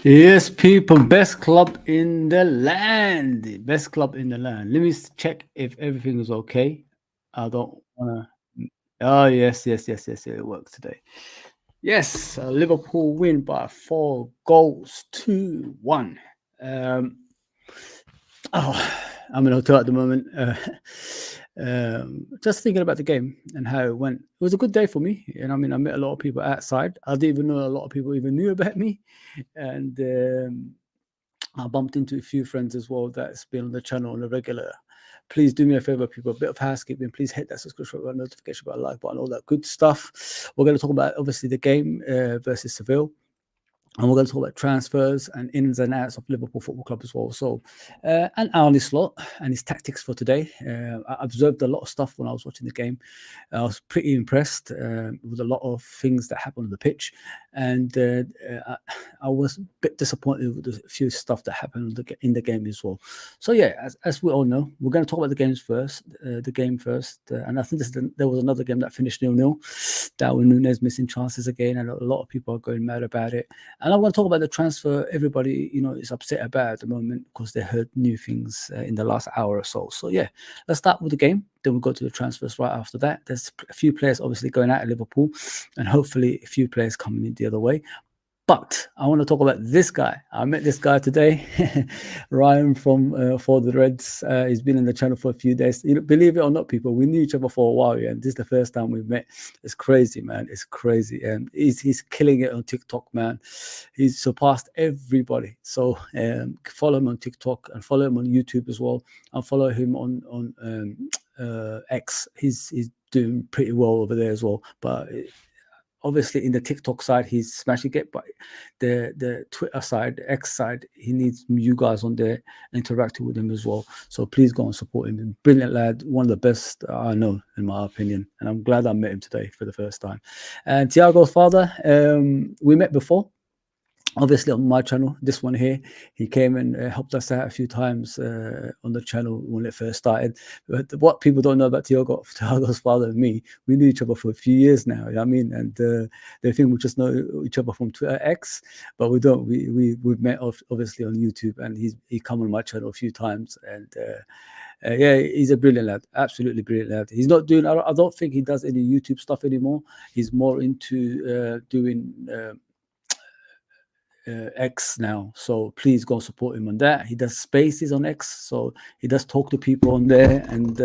Yes, people, best club in the land. Best club in the land. Let me check if everything is okay. I don't want to. Oh, yes, it works today. Yes, Liverpool win by 4 goals to 1. I'm in a hotel at the moment. Just thinking about the game and how it went. It was a good day for me. And I mean, I met a lot of people outside. I didn't even know a lot of people even knew about me. And I bumped into a few friends as well that's been on the channel on a regular. Please do me a favor, people, a bit of housekeeping. Please hit that subscription button, notification button, like button, all that good stuff. We're going to talk about, obviously, the game versus Seville. And we're going to talk about transfers and ins and outs of Liverpool Football Club as well. So, and Arne Slot and his tactics for today. I observed a lot of stuff when I was watching the game. I was pretty impressed with a lot of things that happened on the pitch. And I was a bit disappointed with the few stuff that happened in the game as well. So, yeah, as we all know, we're going to talk about the game first. And I think there was another game that finished 0-0. Darwin Núñez missing chances again. And a lot of people are going mad about it. And I want to talk about the transfer everybody, is upset about at the moment because they heard new things in the last hour or so. So, yeah, let's start with the game. Then we'll go to the transfers right after that. There's a few players obviously going out of Liverpool and hopefully a few players coming in the other way. But I want to talk about this guy. I met this guy today, Ryan from For the Reds. He's been in the channel for a few days. Believe it or not, people, we knew each other for a while, and this is the first time we've met. It's crazy, man. It's crazy, and he's killing it on TikTok, man. He's surpassed everybody. So follow him on TikTok and follow him on YouTube as well, and follow him on X. He's doing pretty well over there as well, but. Obviously, in the TikTok side, he's smashing it, but the Twitter side, X side, he needs you guys on there interacting with him as well. So please go and support him. Brilliant lad, one of the best I know, in my opinion. And I'm glad I met him today for the first time. And Thiago's father, we met before. Obviously on my channel, this one here, he came and helped us out a few times on the channel when it first started. But what people don't know about Thiago's father and me, we knew each other for a few years now. You know what I mean? And they think we just know each other from Twitter X, but we don't. We've met obviously on YouTube, and he come on my channel a few times. And yeah, he's a brilliant lad, absolutely brilliant lad. He's not doing. I don't think he does any YouTube stuff anymore. He's more into doing. X now, so please go support him on that. He does spaces on X, so he does talk to people on there, and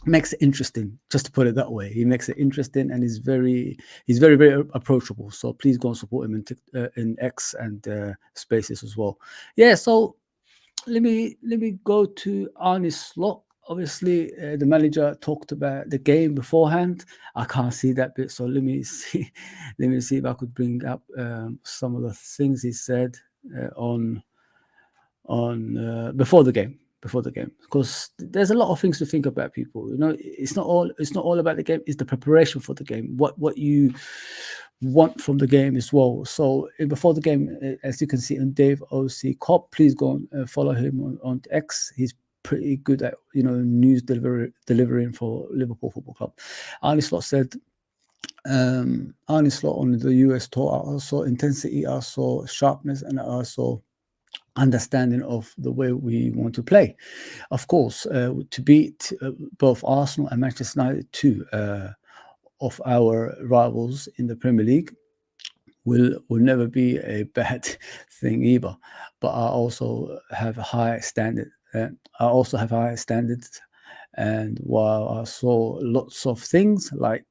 makes it interesting, just to put it that way. He makes it interesting, and he's very approachable. So please go and support him in X and spaces as well. Yeah, so let me go to Arne Slot. Obviously, the manager talked about the game beforehand. I can't see that bit, so let me see. Let me see if I could bring up some of the things he said on before the game. Because there's a lot of things to think about, people. It's not all about the game. It's the preparation for the game. What you want from the game as well. So before the game, as you can see on Dave OC Cop, please go and follow him on X. He's pretty good at news delivering for Liverpool Football Club. Arne Slot said, Arne Slot on the US tour, I saw intensity, I saw sharpness, and I saw understanding of the way we want to play. Of course, to beat both Arsenal and Manchester United, two of our rivals in the Premier League, will never be a bad thing either. But I also have a high standard. And while I saw lots of things like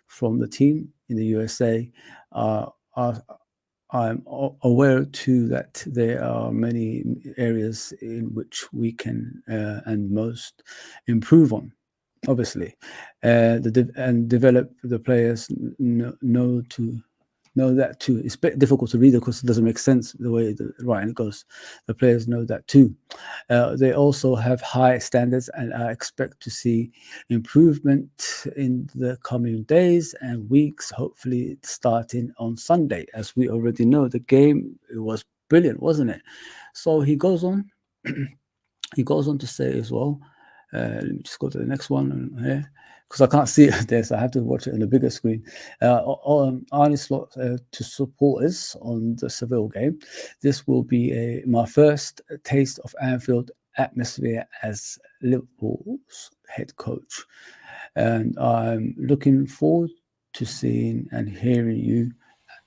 from the team in the USA, I'm aware too that there are many areas in which we can and most improve on. obviously, and develop the players know that too. It's a bit difficult to read it because it doesn't make sense the way the writing goes. The players know that too. They also have high standards, and I expect to see improvement in the coming days and weeks. Hopefully, starting on Sunday, as we already know, the game, it was brilliant, wasn't it? So he goes on. He goes on to say as well. Let me just go to the next one here because I can't see it there, so I have to watch it on the bigger screen. Arne Slot to supporters on the Seville game. This will be my first taste of Anfield atmosphere as Liverpool's head coach, and I'm looking forward to seeing and hearing you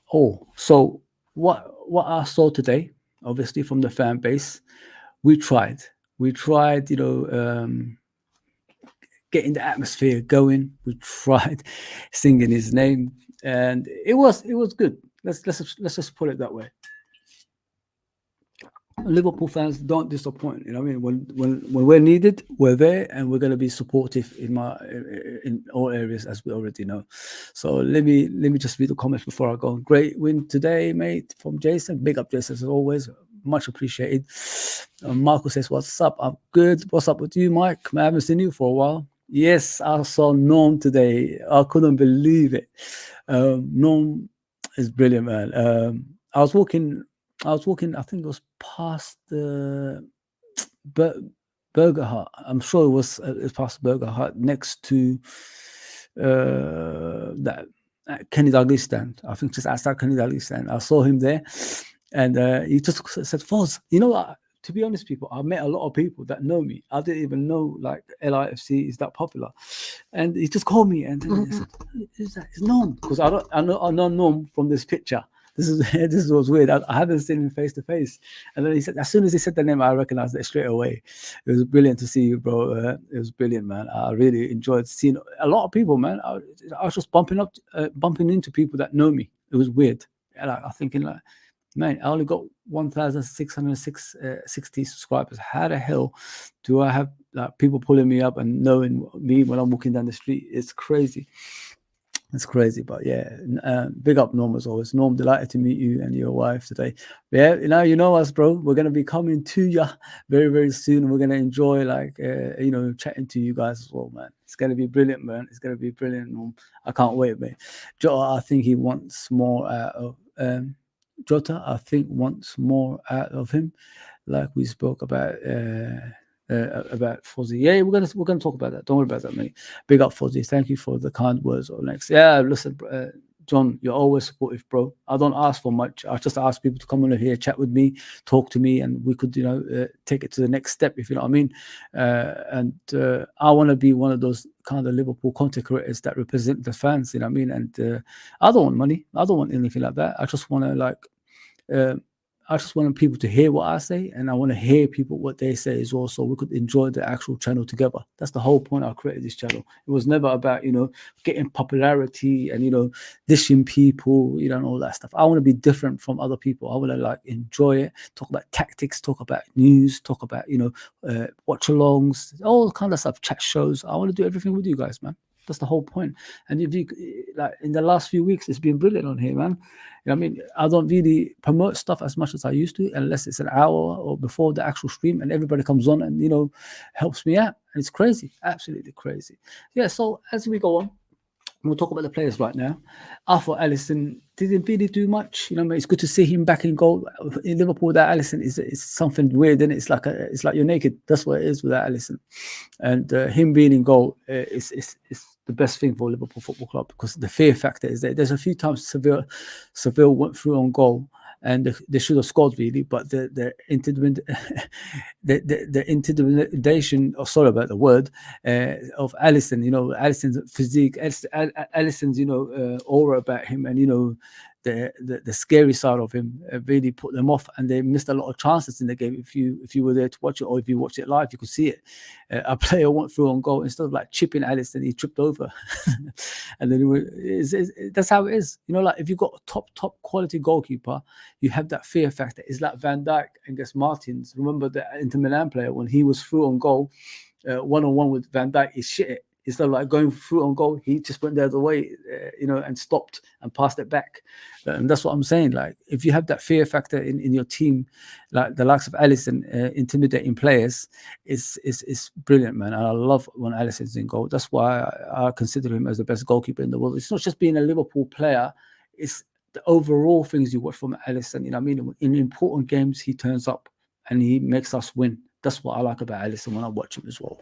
all. So what I saw today, obviously from the fan base, we tried. We tried, getting the atmosphere going. We tried singing his name, and it was good. Let's just put it that way. Liverpool fans don't disappoint. You know what I mean? When we're needed, we're there, and we're going to be supportive in all areas, as we already know. So let me just read the comments before I go. Great win today, mate, from Jason. Big up, Jason, as always. Much appreciated. Michael says, "What's up? I'm good. What's up with you, Mike? I haven't seen you for a while." Yes, I saw Norm today. I couldn't believe it. Norm is brilliant, man. I was walking. I think it was past the Bur- Burger Hut. I'm sure it was past Burger Hut next to that Kenny Dalglish stand. I think just outside Kenny Dalglish stand. I saw him there, and he just said, "Foz, you know what? To be honest, people, I met a lot of people that know me. I didn't even know like LRFC is that popular." And he just called me and then he said, "Who's that? It's Norm." Because I know Norm from this picture. This was weird. I haven't seen him face to face. And then he said, as soon as he said the name, I recognized it straight away. It was brilliant to see you, bro. It was brilliant, man. I really enjoyed seeing a lot of people, man. I was just bumping into people that know me. It was weird. And I'm thinking like, man, I only got 1,660 subscribers. How the hell do I have like people pulling me up and knowing me when I'm walking down the street? It's crazy. It's crazy, but yeah, big up Norm as always. Norm, delighted to meet you and your wife today. Yeah, you know us, bro. We're gonna be coming to you very, very soon. We're gonna enjoy chatting to you guys as well, man. It's gonna be brilliant, man. It's gonna be brilliant, Norm. I can't wait, man. Jota, I think he wants more out of Jota. I think wants more out of him, like we spoke about Fozzy. Yeah, we're gonna talk about that. Don't worry about that, mate. Big up Fozzy. Thank you for the kind words. Or next, yeah. Listen, John, you're always supportive, bro. I don't ask for much. I just ask people to come on here, chat with me, talk to me, and we could, take it to the next step, if you know what I mean. And I want to be one of those kind of Liverpool content creators that represent the fans. You know what I mean? And I don't want money. I don't want anything like that. I just want to I just want people to hear what I say, and I want to hear people what they say as well, so we could enjoy the actual channel together. That's the whole point I created this channel. It was never about getting popularity and dishing people, and all that stuff. I want to be different from other people. I want to enjoy it, talk about tactics, talk about news, talk about watch-alongs, all kind of stuff, chat shows. I want to do everything with you guys, man. That's the whole point. And if you in the last few weeks, it's been brilliant on here, man. I mean, I don't really promote stuff as much as I used to, unless it's an hour or before the actual stream, and everybody comes on and helps me out. And it's crazy, absolutely crazy. Yeah. So as we go on, we'll talk about the players right now. I thought Alisson didn't really do much. It's good to see him back in goal. In Liverpool, without Alisson is something weird, and it's like you're naked. That's what it is without Alisson. And him being in goal is the best thing for Liverpool Football Club, because the fear factor is there. There's a few times Seville went through on goal, and they should have scored really, but the intimidation, sorry about the word, of Alisson, Alisson's physique, Alisson's aura about him, and the scary side of him really put them off, and they missed a lot of chances in the game. If you were there to watch it, or if you watched it live, you could see it. A player went through on goal, instead of chipping Alisson, he tripped over, and then that's how it is. If you've got a top quality goalkeeper, you have that fear factor. It's like Van Dijk against Martins. Remember the Inter Milan player when he was through on goal, one-on-one with Van Dijk, he shit it. Instead of like going through on goal, he just went the other way, and stopped and passed it back. And that's what I'm saying. Like, if you have that fear factor in your team, like the likes of Alisson, intimidating players, is brilliant, man. And I love when Alisson's in goal. That's why I consider him as the best goalkeeper in the world. It's not just being a Liverpool player; it's the overall things you watch from Alisson. In important games, he turns up and he makes us win. That's what I like about Alisson when I watch him as well.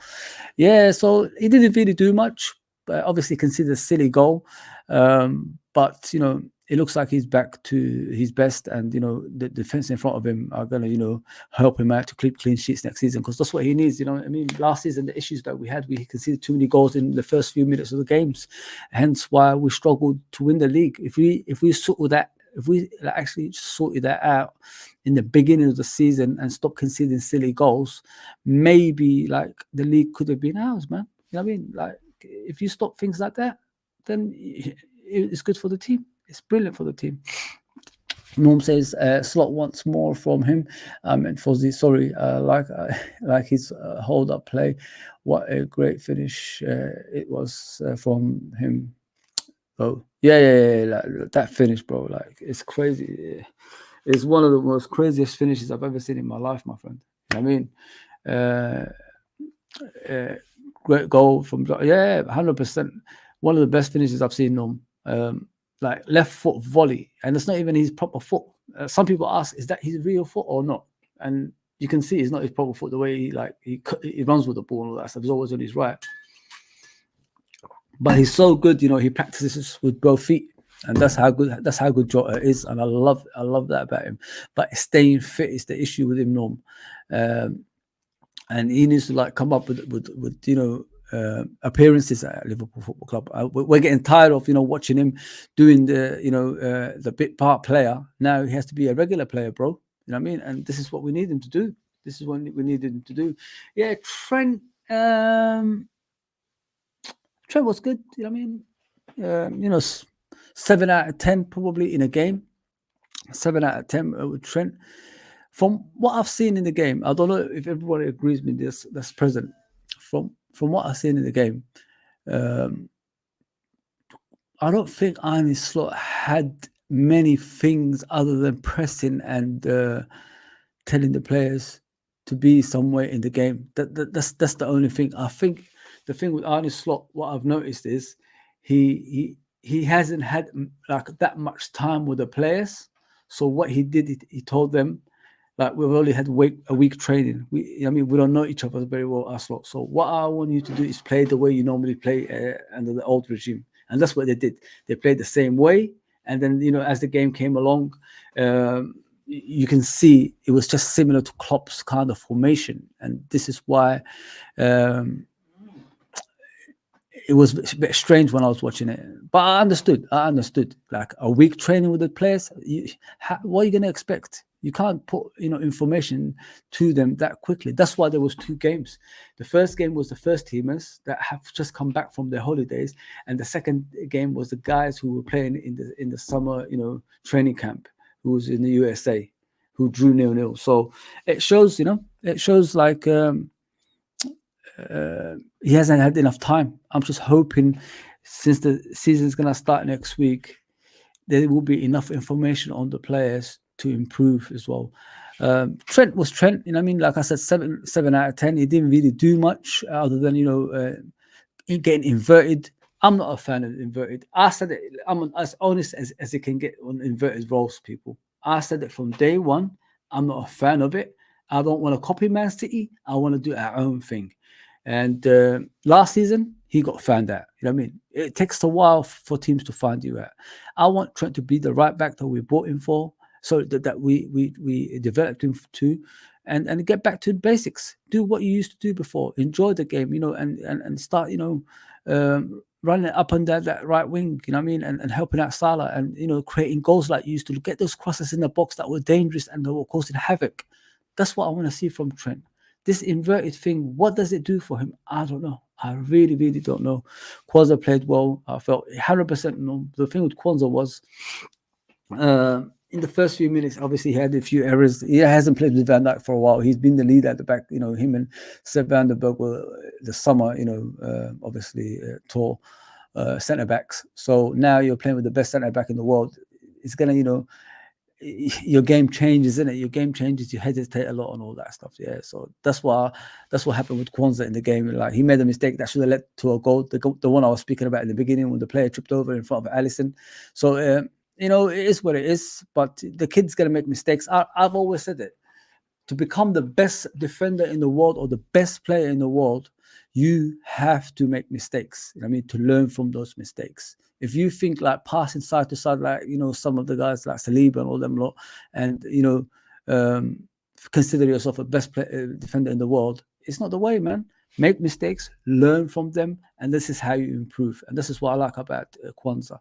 Yeah, so he didn't really do much, but obviously considered a silly goal. But it looks like he's back to his best, and the defense in front of him are gonna help him out to keep clean sheets next season, because that's what he needs. Last season the issues that we had, we conceded too many goals in the first few minutes of the games, hence why we struggled to win the league. If we sorted that. If we actually sorted that out in the beginning of the season and stopped conceding silly goals, maybe like the league could have been ours, man. Like, if you stop things like that, then it's good for the team. It's brilliant for the team. Norm says Slot wants more from him. And Fozzie, sorry, like his hold up play. What a great finish it was from him. Oh, yeah. Like, that finish, bro. Like, it's crazy. It's one of the most craziest finishes I've ever seen in my life, my friend. Great goal from 100%. One of the best finishes I've seen, Norm. Like, left foot volley, and it's not even his proper foot. Some people ask, is that his real foot or not? And you can see it's not his proper foot. The way he runs with the ball and all that stuff is always on his right. But he's so good, he practices with both feet, and that's how good Jota is, and I love that about him. But staying fit is the issue with him, Norm, and he needs to come up with appearances at Liverpool Football Club. We're getting tired of watching him doing the bit part player. Now he has to be a regular player, bro. You know what I mean? And this is what we need him to do. This is what we need him to do. Yeah, Trent. Trent was good. 7 out of 10 probably in a game. 7 out of 10 with Trent. From what I've seen in the game, I don't know if everybody agrees with this that's present. From what I've seen in the game, I don't think Arne Slot had many things other than pressing and telling the players to be somewhere in the game. That's the only thing. I think the thing with Arne Slot, what I've noticed is he hasn't had that much time with the players. So what he did, he told them, we've only had a week training. We don't know each other very well, us lot. So what I want you to do is play the way you normally play under the old regime, and that's what they did. They played the same way, and then as the game came along, you can see it was just similar to Klopp's kind of formation, and this is why it was a bit strange when I was watching it. But I understood. Like, a week training with the players, what are you going to expect? You can't put information to them that quickly. That's why there was 2 games. The first game was the first teamers that have just come back from their holidays, and the second game was the guys who were playing in the summer training camp, who was in the USA, who drew 0-0. So it shows like he hasn't had enough time. I'm just hoping, since the season's gonna start next week, there will be enough information on the players to improve as well. Trent was Trent. Like I said, 7 out of 10. He didn't really do much other than getting inverted. I'm not a fan of inverted. I said it. I'm as honest as it can get on inverted roles, people. I said it from day one. I'm not a fan of it. I don't want to copy Man City. I want to do our own thing. And last season, he got found out. It takes a while for teams to find you out. I want Trent to be the right back that we bought him for, so that we developed him to, and get back to the basics. Do what you used to do before. Enjoy the game, and start, running up and down that right wing, and helping out Salah, and creating goals like you used to. Get those crosses in the box that were dangerous and that were causing havoc. That's what I want to see from Trent. This inverted thing, what does it do for him? I don't know. I really, really don't know. Kwanzaa played well. I felt 100%. The thing with Kwanzaa was in the first few minutes, obviously, he had a few errors. He hasn't played with Van Dijk for a while. He's been the leader at the back. Him and Seb Vandenberg were the summer, obviously, tall centre backs. So now you're playing with the best centre back in the world. It's gonna, your game changes, isn't it? Your game changes. You hesitate a lot and all that stuff. Yeah. So that's what happened with Kwanzaa in the game. Like, he made a mistake that should have led to a goal. The one I was speaking about in the beginning, when the player tripped over in front of Alisson. So it is what it is. But the kid's gonna make mistakes. I've always said it. To become the best defender in the world or the best player in the world, you have to make mistakes. To learn from those mistakes. If you think like passing side to side, like, some of the guys like Saliba and all them lot, and, consider yourself a best defender in the world, it's not the way, man. Make mistakes, learn from them, and this is how you improve. And this is what I like about Kwanzaa.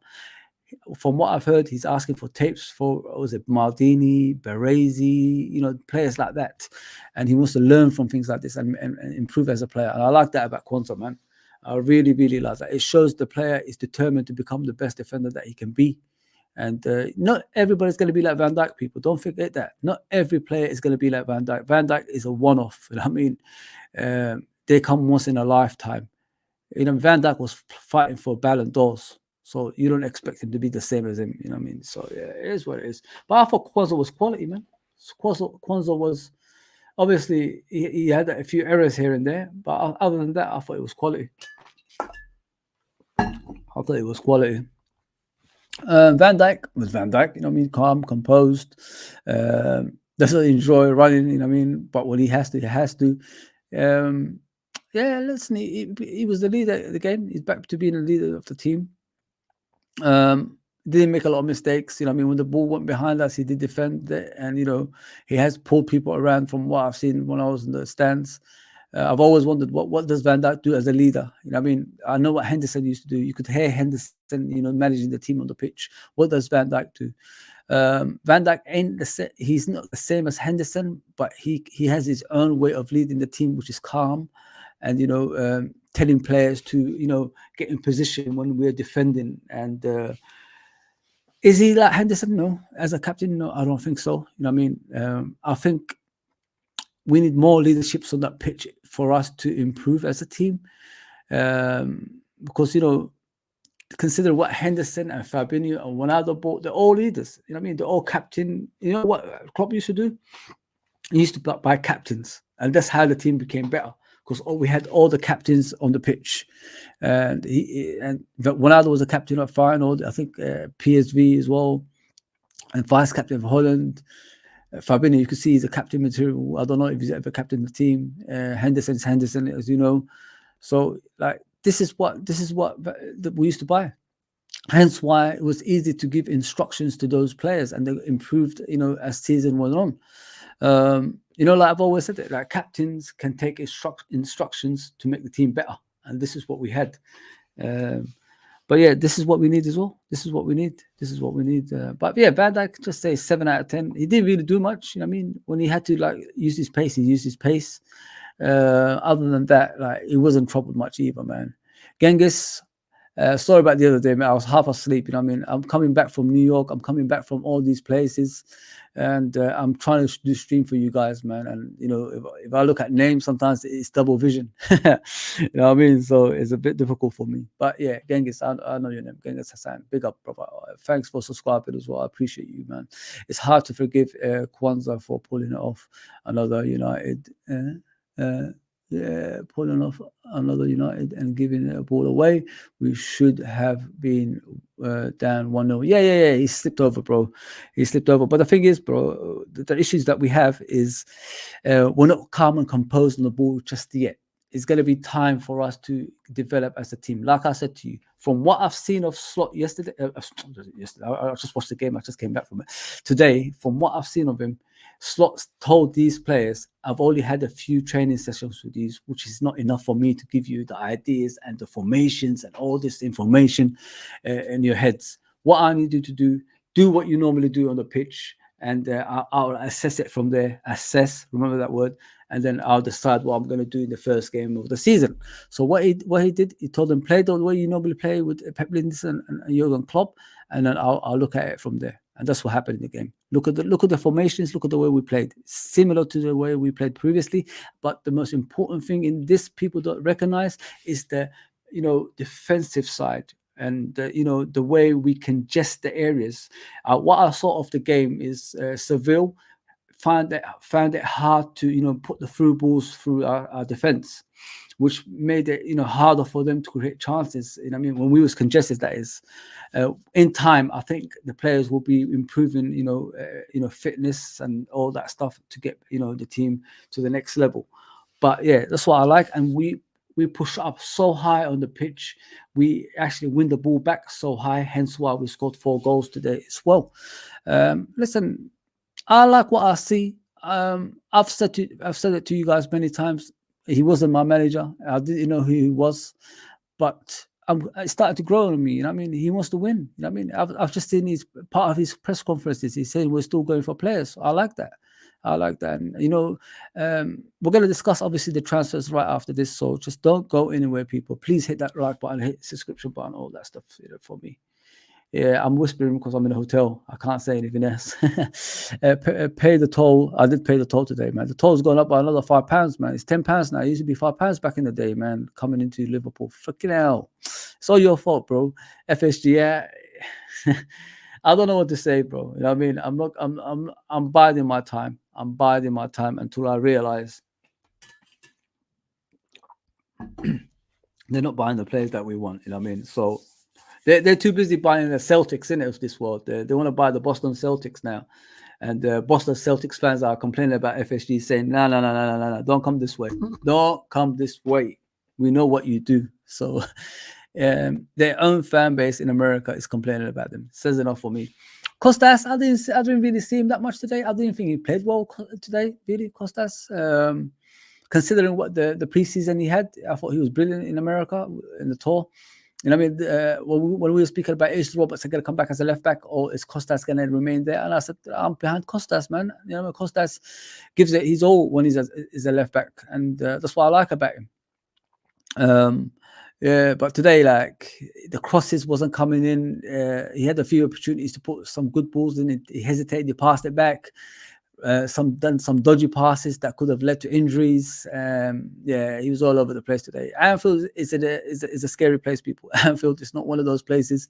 From what I've heard, he's asking for tapes for, was it Maldini, Baresi, players like that. And he wants to learn from things like this and improve as a player. And I like that about Kwanzaa, man. I really, really like that. It shows the player is determined to become the best defender that he can be. And not everybody's going to be like Van Dijk, people. Don't forget that. Not every player is going to be like Van Dijk. Van Dijk is a one-off. They come once in a lifetime. Van Dijk was fighting for Ballon d'Ors. So you don't expect him to be the same as him. So yeah, it is what it is. But I thought Kwanzaa was quality, man. Kwanzaa was, obviously, he had a few errors here and there. But other than that, I thought it was quality. Van Dijk was Van Dijk, calm, composed, doesn't enjoy running, but when he has to, he has to. Listen, he was the leader of the game. He's back to being the leader of the team. Didn't make a lot of mistakes. When the ball went behind us, he did defend it, and he has pulled people around from what I've seen when I was in the stands. I've always wondered what does Van Dijk do as a leader. I know what Henderson used to do. You could hear Henderson, managing the team on the pitch. What does Van Dijk do? Van Dijk ain't he's not the same as Henderson, but he has his own way of leading the team, which is calm, and telling players to get in position when we're defending. And is he like Henderson? No. As a captain, no, I don't think so. I think we need more leaderships on that pitch for us to improve as a team, because consider what Henderson and Fabinho and Ronaldo bought. They're all leaders. They're all captain. What Klopp used to do? He used to buy captains, and that's how the team became better. Because we had all the captains on the pitch, and Ronaldo was a captain at Feyenoord, I think, PSV as well, and vice captain of Holland. Fabinho, you can see he's a captain material. I don't know if he's ever captained the team. Henderson's Henderson, as you know. So, like, this is what we used to buy. Hence why it was easy to give instructions to those players, and they improved, as season went on. Like I've always said it, like, captains can take instructions to make the team better, and this is what we had. But yeah, this is what we need as well. This is what we need. But yeah, Van Dijk, just say 7 out of 10. He didn't really do much. When he had to use his pace, he used his pace. Other than that, he wasn't troubled much either, man. Genghis, sorry about the other day, man. I was half asleep. I'm coming back from New York. I'm coming back from all these places, and I'm trying to do stream for you guys, man. And if I look at names, sometimes it's double vision. You know what I mean? So it's a bit difficult for me. But yeah, Genghis, I know your name, Genghis Hassan. Big up, brother. Thanks for subscribing as well. I appreciate you, man. It's hard to forgive Kwanzaa for pulling it off another United. Pulling off another United and giving a ball away. We should have been down 1-0. Yeah. He slipped over, bro. But the thing is, bro, the issues that we have is we're not calm and composed on the ball just yet. It's going to be time for us to develop as a team. Like I said to you, from what I've seen of Slot yesterday, I just watched the game. I just came back from it. Today, from what I've seen of him, Slot told these players, I've only had a few training sessions with these, which is not enough for me to give you the ideas and the formations and all this information in your heads. What I need you to do what you normally do on the pitch, and I'll assess it from there. Remember that word. And then I'll decide what I'm going to do in the first game of the season. So what he did, he told them, play the way you normally play with Pep Linders and Jurgen Klopp, and then I'll look at it from there. And that's what happened in the game. Look at the formations. Look at the way we played. Similar to the way we played previously. But the most important thing in this people don't recognize is the defensive side, and the way we congest the areas. What I saw of the game is Seville found it hard to put the through balls through our defense, which made it harder for them to create chances. When we was congested, that is. In time, I think the players will be improving, fitness and all that stuff to get the team to the next level. But yeah, that's what I like, and we push up so high on the pitch. We actually win the ball back so high, hence why we scored 4 goals today as well. Listen, I like what I see. I've said it to you guys many times. He wasn't my manager. I didn't know who he was, but it started to grow on me. He wants to win. I've just seen his part of his press conferences. He said we're still going for players. I like that. And we're going to discuss obviously the transfers right after this. So just don't go anywhere, people. Please hit that like button, hit the subscription button, all that stuff for me. Yeah, I'm whispering because I'm in a hotel. I can't say anything else. Pay the toll. I did pay the toll today, man. The toll's gone up by another £5, man. It's £10 now. It used to be £5 back in the day, man. Coming into Liverpool, freaking hell. It's all your fault, bro. FSG, yeah. I don't know what to say, bro. I'm biding my time. I'm biding my time until I realize they're not buying the players that we want. So. They're too busy buying the Celtics in this world. They want to buy the Boston Celtics now. And Boston Celtics fans are complaining about FSG, saying, no, don't come this way. Don't come this way. We know what you do. So their own fan base in America is complaining about them. Says enough for me. Costas, I didn't really see him that much today. I didn't think he played well today, really, Costas. Considering what the preseason he had, I thought he was brilliant in America in the tour. When we were speaking about is Roberts going to come back as a left back, or is Costas going to remain there? And I said, I'm behind Costas, man. Costas gives it his all when he's a left back, and that's what I like about him. Yeah, but today, like, the crosses wasn't coming in. He had a few opportunities to put some good balls in. He hesitated. He passed it back. Done some dodgy passes that could have led to injuries. Yeah, he was all over the place today. Anfield is a scary place, people. Anfield is not one of those places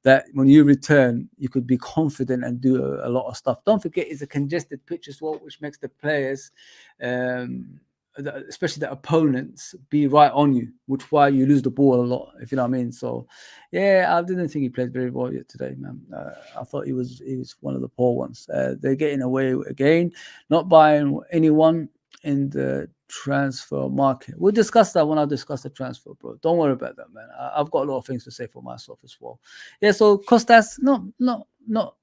that when you return, you could be confident and do a lot of stuff. Don't forget, it's a congested pitch as well, which makes the players, especially the opponents, be right on you, which why you lose the ball a lot, if you know what I mean. So yeah, I didn't think he played very well yet today, man. I thought he was one of the poor ones. They're getting away again, not buying anyone in the transfer market. We'll discuss that when I discuss the transfer, bro. Don't worry about that, man. I've got a lot of things to say for myself as well. Yeah, so Costas, not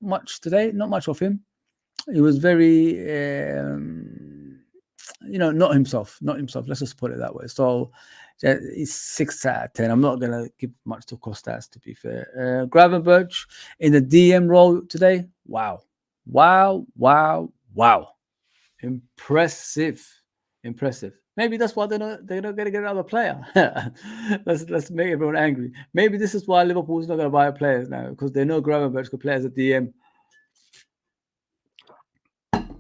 much today, not much of him. He was very not himself. Let's just put it that way. So he's 6 out of 10. I'm not gonna give much to Costas, to be fair. Gravenberch in the DM role today. Wow. Impressive. Maybe that's why they're not gonna get another player. let's make everyone angry. Maybe this is why Liverpool's not gonna buy players now, because they know Gravenberch could play as a DM.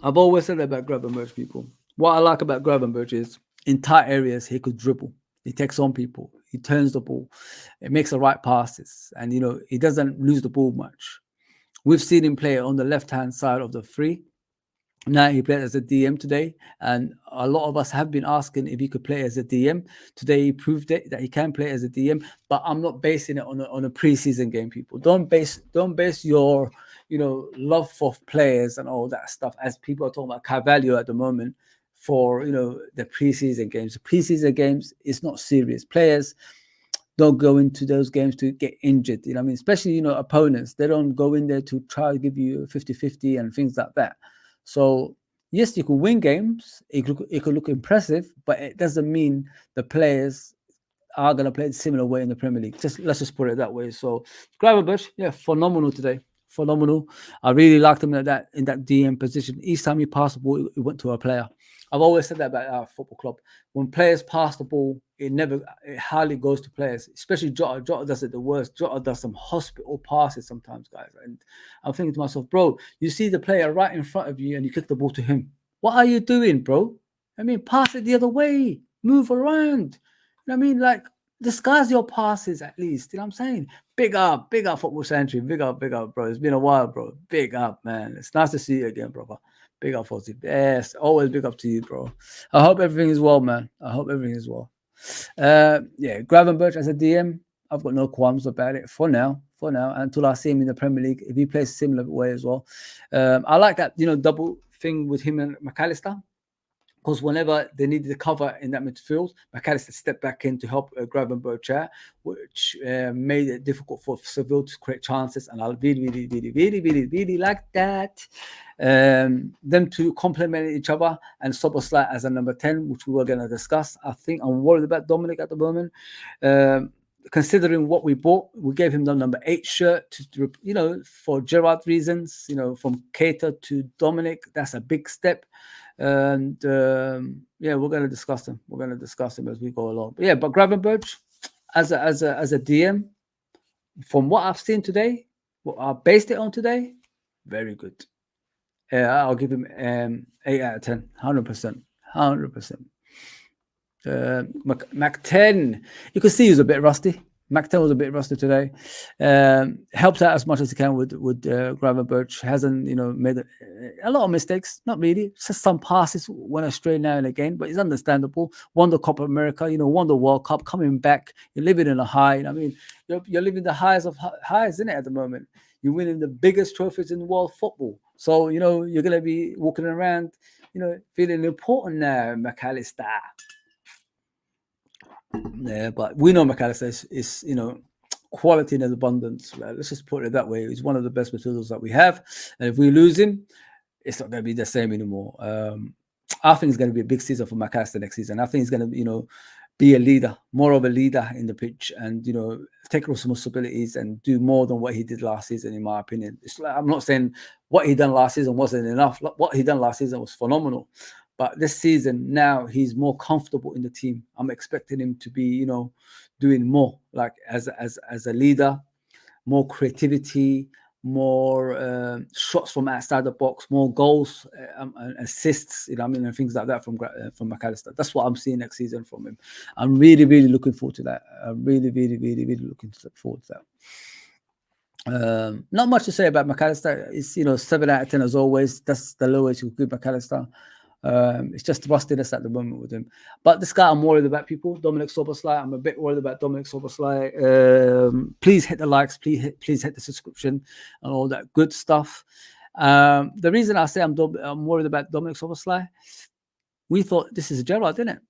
I've always said that about Gravenberch, people. What I like about Gravenberch is in tight areas, he could dribble. He takes on people. He turns the ball. It makes the right passes. And, he doesn't lose the ball much. We've seen him play on the left-hand side of the free. Now he played as a DM today. And a lot of us have been asking if he could play as a DM. Today he proved it, that he can play as a DM. But I'm not basing it on a preseason game, people. Don't base your love for players and all that stuff, as people are talking about Carvalho at the moment, for the preseason games. The preseason games is not serious. Players don't go into those games to get injured. Especially opponents. They don't go in there to try to give you 50-50 and things like that. So yes, you can win games. It could look impressive, but it doesn't mean the players are going to play the similar way in the Premier League. Let's just put it that way. So Gravenberch, yeah, phenomenal today. Phenomenal. I really liked him in that DM position. Each time he passed the ball, he went to a player. I've always said that about our football club. When players pass the ball it hardly goes to players, especially Jota. Jota does it the worst. Jota does some hospital passes sometimes, guys. And I'm thinking to myself, bro, you see the player right in front of you and you kick the ball to him. What are you doing, bro? I mean, pass it the other way, move around. You know what I mean? Like, disguise your passes at least. You know what I'm saying? Big up, Football Century. Big up, bro. It's been a while, bro. Big up, man. It's nice to see you again, brother. Big up, Fozzy. Yes, always big up to you, bro. I hope everything is well, man. I hope everything is well. Yeah, Gravenberch as a DM, I've got no qualms about it for now, until I see him in the Premier League. If he plays a similar way as well. I like that, double thing with him and McAllister. Because whenever they needed the cover in that midfield, McAllister stepped back in to help Gravenberch out, which made it difficult for Seville to create chances. And I really like that. Them to complement each other, and Szoboszlai as a number 10, which we were going to discuss. I think I'm worried about Dominic at the moment. Considering what we bought, we gave him the number 8 shirt to, for Gerrard reasons, from Keita to Dominic. That's a big step. And yeah, we're going to discuss them. We're going to discuss them as we go along. But yeah, but Gravenberch as a DM, from what I've seen today, what I based it on today, very good. I'll give him 8 out of 10, 100%, 100%. Mac 10, you can see he was a bit rusty. Mac 10 was a bit rusty today. Helped out as much as he can with Gravenberch. Hasn't made a lot of mistakes. Not really. Just some passes went astray now and again, but it's understandable. Won the Copa America. Won the World Cup. Coming back, you're living in a high. I mean, you're living the highs of highs, isn't it? At the moment, you're winning the biggest trophies in world football. So you're gonna be walking around, feeling important now, McAllister. Yeah, but we know McAllister is quality in abundance. Right? Let's just put it that way. He's one of the best midfielders that we have, and if we lose him, it's not going to be the same anymore. I think it's going to be a big season for McAllister next season. I think he's going to, be a leader, more of a leader in the pitch, and take responsibilities and do more than what he did last season. In my opinion, I'm not saying what he done last season wasn't enough. What he done last season was phenomenal. But this season, now he's more comfortable in the team. I'm expecting him to be, doing more, like as a leader, more creativity, more shots from outside the box, more goals and assists, and things like that from McAllister. That's what I'm seeing next season from him. I'm really, really looking forward to that. I'm really, really, really, really looking forward to that. Not much to say about McAllister. It's 7 out of 10 as always. That's the lowest you could give McAllister. It's just rustiness at the moment with him. But this guy, I'm worried about people. Dominic Szoboszlai. I'm a bit worried about Dominic Szoboszlai. Please hit the likes. Please hit the subscription and all that good stuff. The reason I say I'm worried about Dominic Szoboszlai, we thought this is Gerrard, didn't it?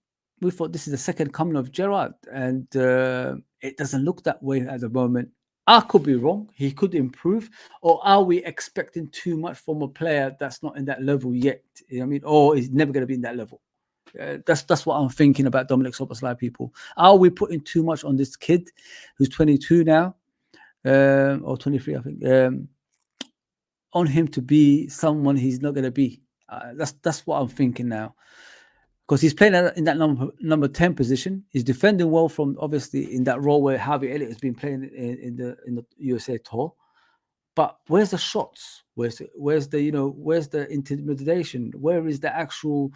We thought this is the second coming of Gerrard, and it doesn't look that way at the moment. I could be wrong. He could improve. Or are we expecting too much from a player that's not in that level yet? Or he's never going to be in that level. That's what I'm thinking about Dominic Szoboszlai, people. Are we putting too much on this kid who's 22 now, or 23, I think, on him to be someone he's not going to be? That's what I'm thinking now. Because he's playing in that number 10 position. He's defending well from, obviously, in that role where Harvey Elliott has been playing in the USA tour. But where's the shots? Where's the intimidation? Where is the actual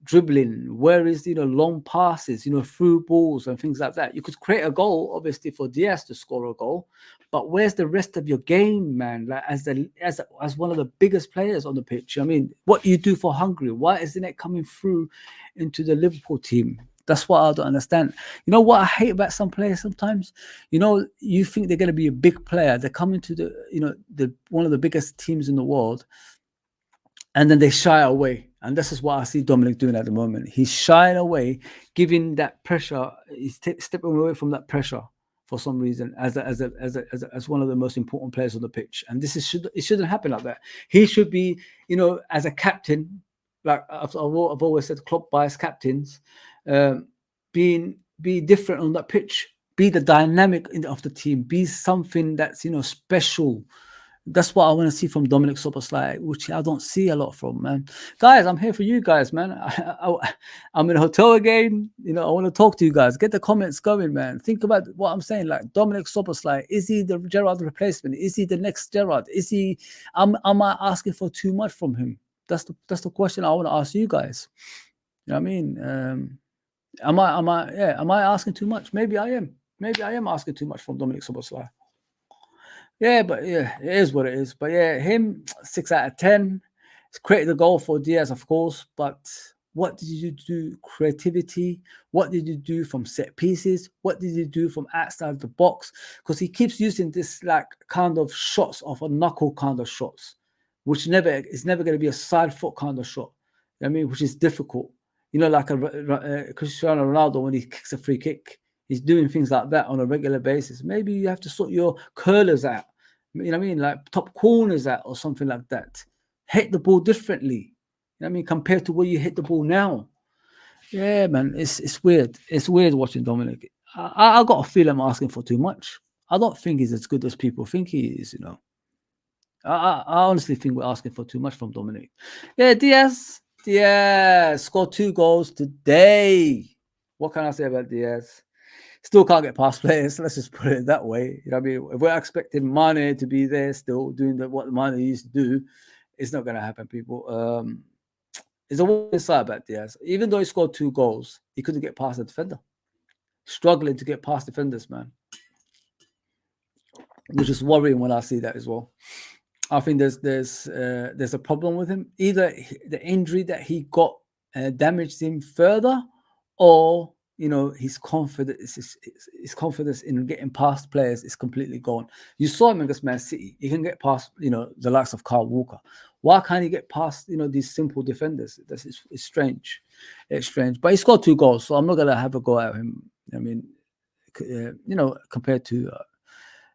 dribbling? Where is long passes? Through balls and things like that. You could create a goal, obviously, for Diaz to score a goal. But where's the rest of your game, man? Like as one of the biggest players on the pitch. What you do for Hungary? Why isn't it coming through into the Liverpool team? That's what I don't understand. You know what I hate about some players sometimes? You think they're going to be a big player. They come into the one of the biggest teams in the world, and then they shy away. And this is what I see Dominic doing at the moment. He's shying away, giving that pressure. He's stepping away from that pressure for some reason as one of the most important players on the pitch. And it shouldn't happen like that. He should be, as a captain, like I've always said, Klopp buys captains, be different on that pitch, be the dynamic of the team, be something that's special. That's what I want to see from Dominic Soboslai, which I don't see a lot from, man. Guys, I'm here for you guys, man. I'm in a hotel again. You know, I want to talk to you guys. Get the comments going, man. Think about what I'm saying. Like Dominic Soboslai, is he the Gerrard replacement? Is he the next Gerrard? Is he? Am I asking for too much from him? That's the question I want to ask you guys. You know what I mean? Am I asking too much? Maybe I am. Maybe I am asking too much from Dominic Soboslai. Yeah, but yeah, it is what it is. But yeah, him 6 out of 10. It's created the goal for Diaz, of course. But what did you do? Creativity. What did you do from set pieces? What did you do from outside the box? Because he keeps using this like kind of shots of a knuckle kind of shots, which is never going to be a side foot kind of shot. You know what I mean, which is difficult. You know, like a Cristiano Ronaldo when he kicks a free kick. He's doing things like that on a regular basis. Maybe you have to sort your curlers out. You know what I mean? Like top corners out or something like that. Hit the ball differently. You know what I mean? Compared to where you hit the ball now. Yeah, man. It's weird. It's weird watching Dominic. I got a feeling I'm asking for too much. I don't think he's as good as people think he is, you know. I honestly think we're asking for too much from Dominic. Yeah, Diaz scored 2 goals today. What can I say about Diaz? Still can't get past players. Let's just put it that way. You know what I mean? If we're expecting Mane to be there still doing what Mane used to do, it's not going to happen, people. There's a one side about Diaz. Even though he scored 2 goals, he couldn't get past the defender. Struggling to get past defenders, man. Which is worrying when I see that as well. I think there's a problem with him. Either the injury that he got damaged him further, or you know his confidence in getting past players is completely gone. You saw him against Man City. He can get past the likes of Kyle Walker. Why can't he get past these simple defenders? It's strange. It's strange. But he scored 2 goals, so I'm not gonna have a go at him. I mean, compared to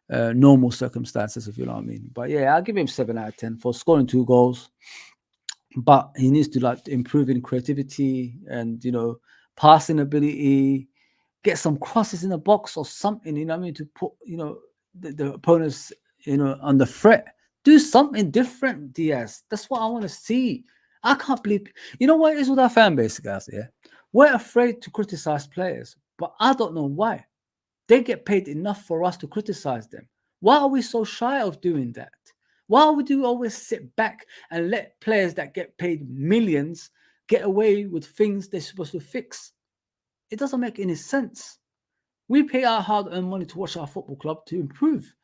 normal circumstances, if you know what I mean. But yeah, I'll give him 7 out of 10 for scoring 2 goals. But he needs to improve in creativity and passing ability, get some crosses in the box or something, you know what I mean, to put the opponents on the threat. Do something different, Diaz. That's what I want to see. I can't believe what it is with our fan base, guys. Yeah, we're afraid to criticize players, but I don't know why. They get paid enough for us to criticize them. Why are we so shy of doing that? Why would you always sit back and let players that get paid millions get away with things they're supposed to fix? It doesn't make any sense. We pay our hard-earned money to watch our football club to improve.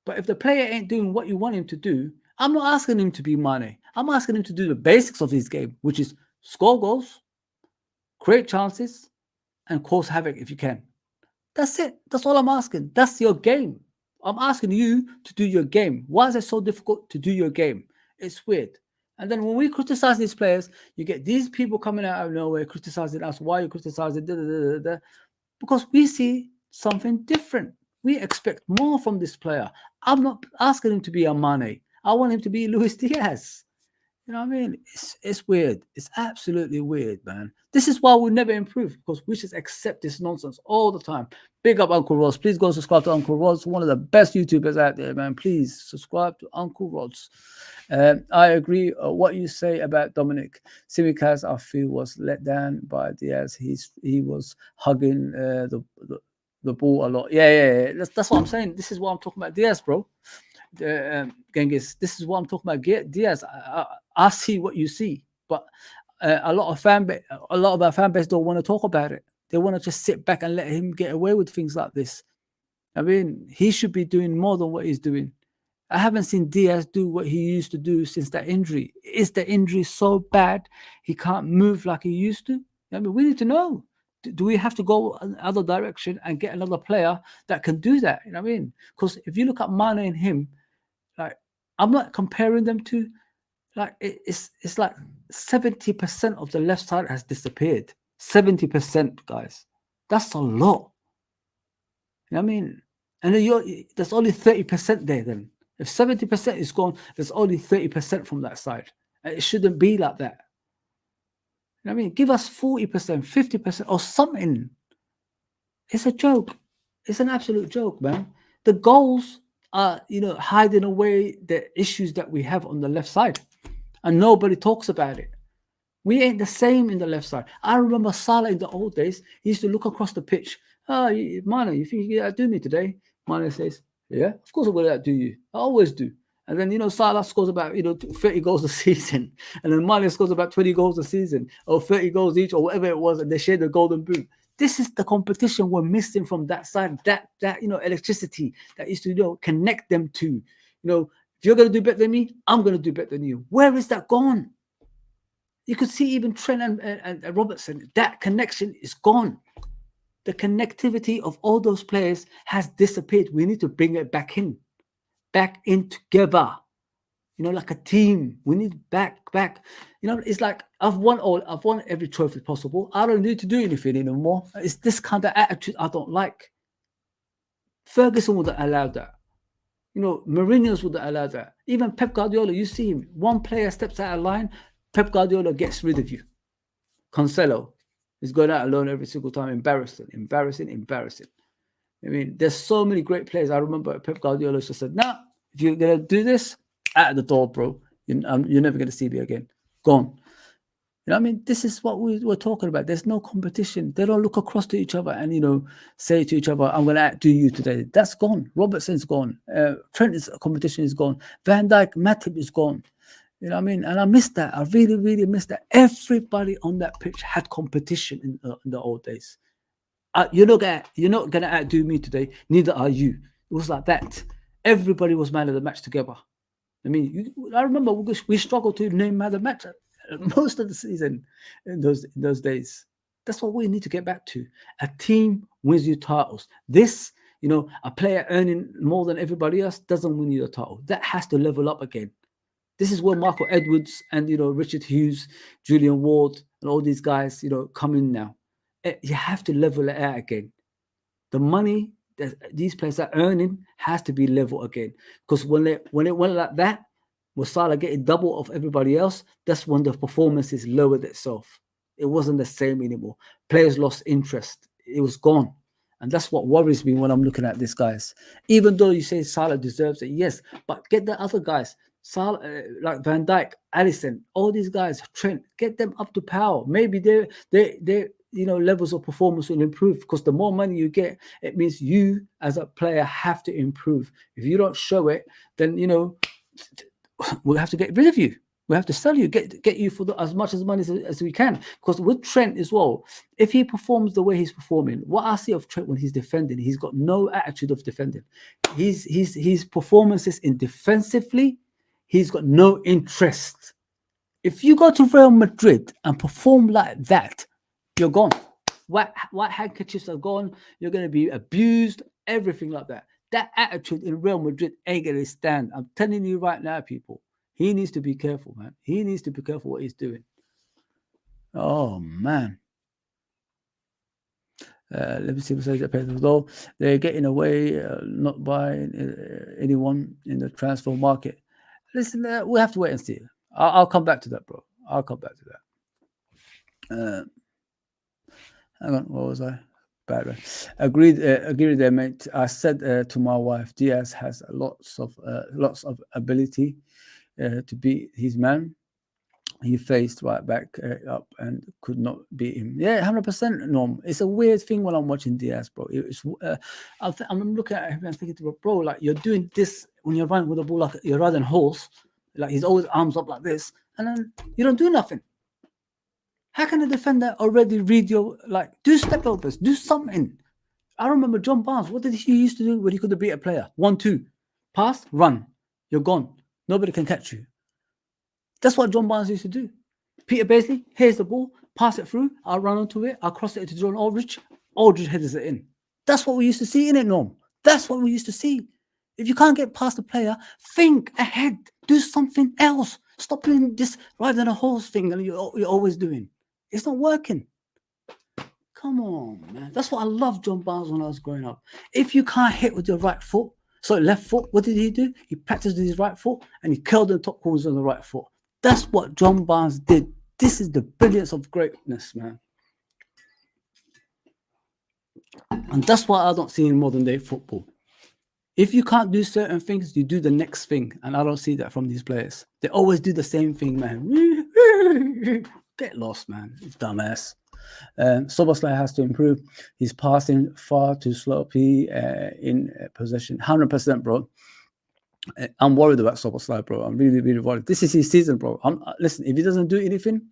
But if the player ain't doing what you want him to do, I'm not asking him to be Mane. I'm asking him to do the basics of his game, which is score goals, create chances, and cause havoc if you can. That's it. That's all I'm asking. That's your game. I'm asking you to do your game. Why is it so difficult to do your game? It's weird. And then when we criticize these players, you get these people coming out of nowhere criticizing us. Why are you criticizing? Because we see something different. We expect more from this player. I'm not asking him to be a Mane. I want him to be Luis Diaz. You know what I mean? It's weird. It's absolutely weird, man. This is why we'll never improve, because we just accept this nonsense all the time. Big up Uncle Rods. Please go subscribe to Uncle Rods, one of the best YouTubers out there, man. Please subscribe to Uncle Rods. I agree what you say about Dominic. Simicaz, I feel, was let down by Diaz. He was hugging the ball a lot. Yeah. That's what I'm saying. This is what I'm talking about Diaz, bro. Genghis, this is what I'm talking about. Diaz, I see what you see, but a lot of our fan base don't want to talk about it. They want to just sit back and let him get away with things like this. I mean, he should be doing more than what he's doing. I haven't seen Diaz do what he used to do since that injury. Is the injury so bad he can't move like he used to? I mean, we need to know. Do we have to go another direction and get another player that can do that? You know what I mean? Because if you look at Mane and him, like, I'm not comparing them to, like, it's like 70% of the left side has disappeared. 70%, guys. That's a lot. You know what I mean? And then there's only 30% there then. If 70% is gone, there's only 30% from that side. And it shouldn't be like that. You know what I mean? Give us 40%, 50% or something. It's a joke. It's an absolute joke, man. The goals are, hiding away the issues that we have on the left side, and nobody talks about it. We ain't the same in the left side. I remember Salah in the old days. He used to look across the pitch. Oh, Mane, you think you can outdo me today? Mane says, yeah, of course I'm going to outdo you. I always do. And then, Salah scores about, 30 goals a season. And then Mane scores about 20 goals a season, or 30 goals each, or whatever it was, and they share the golden boot. This is the competition we're missing from that side, that electricity that used to, connect them to, if you're going to do better than me, I'm going to do better than you. Where is that gone? You could see even Trent and Robertson, that connection is gone. The connectivity of all those players has disappeared. We need to bring it back in together. Like a team. We need back. It's like I've won every trophy possible. I don't need to do anything anymore. It's this kind of attitude I don't like. Ferguson would have allowed that. Mourinho's would have allowed that. Even Pep Guardiola, you see him. One player steps out of line, Pep Guardiola gets rid of you. Cancelo is going out alone every single time. Embarrassing. I mean, there's so many great players. I remember Pep Guardiola just said, nah, if you're going to do this, out the door, bro. You're never going to see me again. Gone. This is what we were talking about. There's no competition. They don't look across to each other and, say to each other, I'm going to outdo you today. That's gone. Robertson's gone. Trent's competition is gone. Van Dijk, Matip is gone. And I miss that. I really, really miss that. Everybody on that pitch had competition in the old days. You're not gonna outdo me today. Neither are you. It was like that. Everybody was man of the match together. I remember we struggled to name man of the match most of the season in those days. That's what we need to get back to. A team wins you titles. This, a player earning more than everybody else doesn't win you the title. That has to level up again. This is where Michael Edwards and, Richard Hughes, Julian Ward, and all these guys, come in now. You have to level it out again. The money that these players are earning has to be level again. Because when it went like that, with Salah getting double of everybody else, that's when the performances lowered itself. It wasn't the same anymore. Players lost interest. It was gone. And that's what worries me when I'm looking at these guys. Even though you say Salah deserves it, yes, but get the other guys. Salah, like Van Dijk, Alisson, all these guys, Trent, get them up to power. Maybe their levels of performance will improve, because the more money you get, it means you as a player have to improve. If you don't show it, then we'll have to get rid of you. We have to sell you, get you for as much money as we can. Because with Trent as well, if he performs the way he's performing, what I see of Trent when he's defending, he's got no attitude of defending. His performances in defensively, he's got no interest. If you go to Real Madrid and perform like that, you're gone. White handkerchiefs are gone. You're going to be abused, everything like that. That attitude in Real Madrid ain't going to stand. I'm telling you right now, people. He needs to be careful, man. He needs to be careful what he's doing. Oh, man. Let me see what says that though. They're getting away, not buying anyone in the transfer market. Listen, we have to wait and see. I'll come back to that, bro. I'll come back to that. Hang on, what was I? Bad way. Agreed there, mate. I said to my wife, Diaz has lots of ability to beat his man. He faced right back up and could not beat him. Yeah, 100%, Norm. It's a weird thing when I'm watching Diaz, bro. I'm looking at him and thinking, bro, like, you're doing this when you're running with the ball like you're riding a horse. Like, he's always arms up like this, and then you don't do nothing. How can a defender already read your, do step overs, do something? I remember John Barnes. What did he used to do when he could beat a player? 1-2. Pass, run. You're gone. Nobody can catch you. That's what John Barnes used to do. Peter Beasley, here's the ball, pass it through, I'll run onto it, I'll cross it to John Aldridge. Aldridge headers it in. That's what we used to see, innit, Norm? That's what we used to see. If you can't get past the player, think ahead. Do something else. Stop doing this riding a horse thing that you're always doing. It's not working. Come on, man. That's what I loved John Barnes when I was growing up. If you can't hit with your right foot, left foot, what did he do? He practiced with his right foot and he curled the top corners on the right foot. That's what John Barnes did. This is the brilliance of greatness, man. And that's what I don't see in modern day football. If you can't do certain things, you do the next thing. And I don't see that from these players. They always do the same thing, man. Get lost, man. It's dumbass. Soboslai has to improve. He's passing far too sloppy in possession. 100%, bro. I'm worried about Soboslai, bro. I'm really, really worried. This is his season, bro. Listen, if he doesn't do anything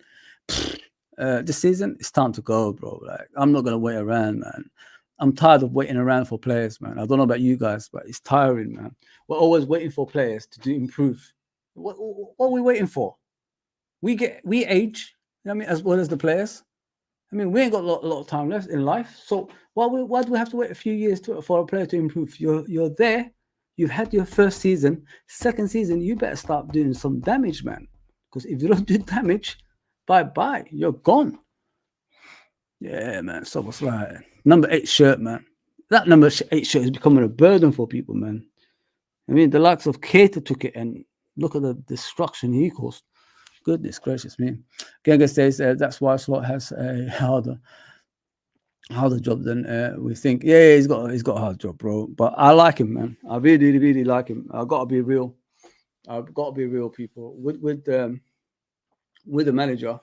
this season, it's time to go, bro. Like, I'm not gonna wait around, man. I'm tired of waiting around for players, man. I don't know about you guys, but it's tiring, man. We're always waiting for players to improve. What are we waiting for? We age, you know what I mean, as well as the players. I mean, we ain't got a lot of time left in life. So why do we have to wait a few years for a player to improve? You're there. You've had your first season. Second season, you better start doing some damage, man. Because if you don't do damage, bye-bye. You're gone. Yeah, man. So what's like number 8 shirt, man. That number 8 shirt is becoming a burden for people, man. I mean, the likes of Keita took it, and look at the destruction he caused. Goodness gracious me. Genga says that's why Slot has a harder job than we think. Yeah, he's got a hard job, bro. But I like him, man. I really, really like him. I've got to be real. I've got to be real, people. With the manager,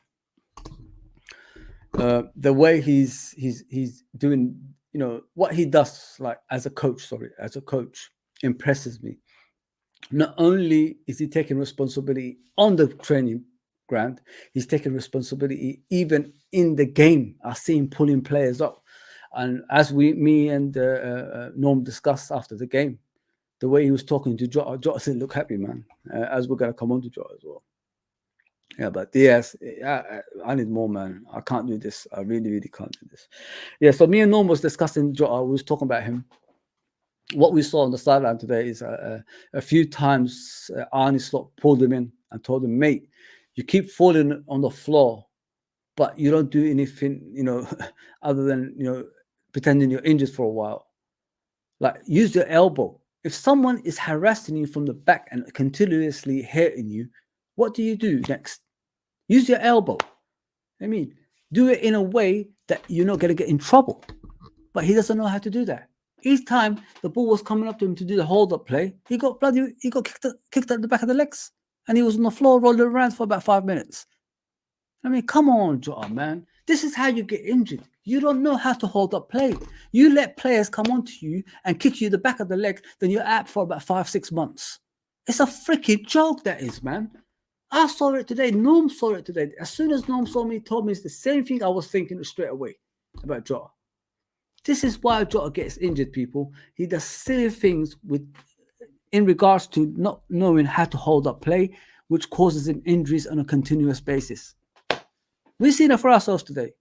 the way he's doing, you know, what he does, like as a coach, impresses me. Not only is he taking responsibility on the training ground, he's taking responsibility even in the game. I see him pulling players up. And as me and Norm discussed after the game, the way he was talking to Jota didn't look happy, man, as we're going to come on to Jota as well. Yeah, but Diaz, I need more, man. I can't do this. I really, really can't do this. Yeah, so me and Norm was discussing Jota. We was talking about him. What we saw on the sideline today is a few times Arne Slot pulled him in and told him, mate, you keep falling on the floor, but you don't do anything, you know, other than, you know, pretending you're injured for a while. Like, use your elbow. If someone is harassing you from the back and continuously hitting you, what do you do next? Use your elbow. I mean, do it in a way that you're not going to get in trouble. But he doesn't know how to do that. Each time the ball was coming up to him to do the hold-up play, he got kicked at the back of the legs. And he was on the floor rolling around for about 5 minutes. I mean, come on, Jota, man. This is how you get injured. You don't know how to hold up play. You let players come onto you and kick you the back of the leg, then you're out for about 5-6 months. It's a freaking joke, that is, man. I saw it today. Norm saw it today. As soon as Norm saw me, told me it's the same thing I was thinking straight away about Jota. This is why Jota gets injured, people. He does silly things in regards to not knowing how to hold up play, which causes him injuries on a continuous basis. We've seen it for ourselves today.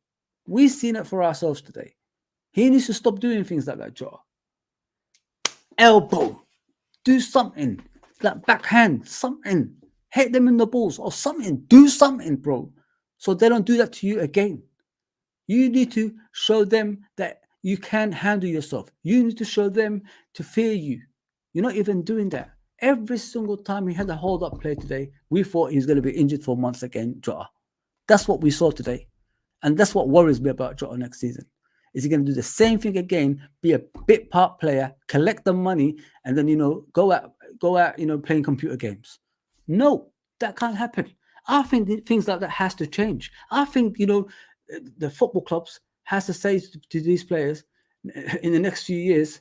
He needs to stop doing things like that, Jota. Elbow. Do something. Like backhand. Something. Hit them in the balls or something. Do something, bro. So they don't do that to you again. You need to show them that you can handle yourself. You need to show them to fear you. You're not even doing that. Every single time he had a hold-up play today, we thought he's going to be injured for months again, Jota. That's what we saw today. And that's what worries me about Jota next season. Is he going to do the same thing again, be a bit part player, collect the money, and then, you know, go out, you know, playing computer games? No, that can't happen. I think things like that has to change. I think, you know, the football clubs has to say to these players in the next few years,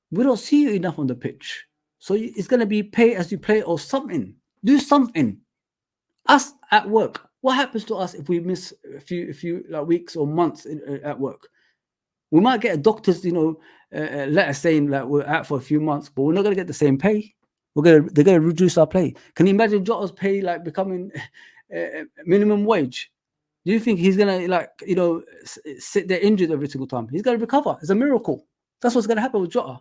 we don't see you enough on the pitch. So it's going to be pay as you play or something. Do something. Us at work. What happens to us if we miss a few like weeks or months at work? We might get a doctor's, you know, letter saying that we're out for a few months, but we're not going to get the same pay. They're going to reduce our pay. Can you imagine Jota's pay like becoming minimum wage? Do you think he's going to, like, you know, sit there injured every single time? He's going to recover. It's a miracle. That's what's going to happen with Jota.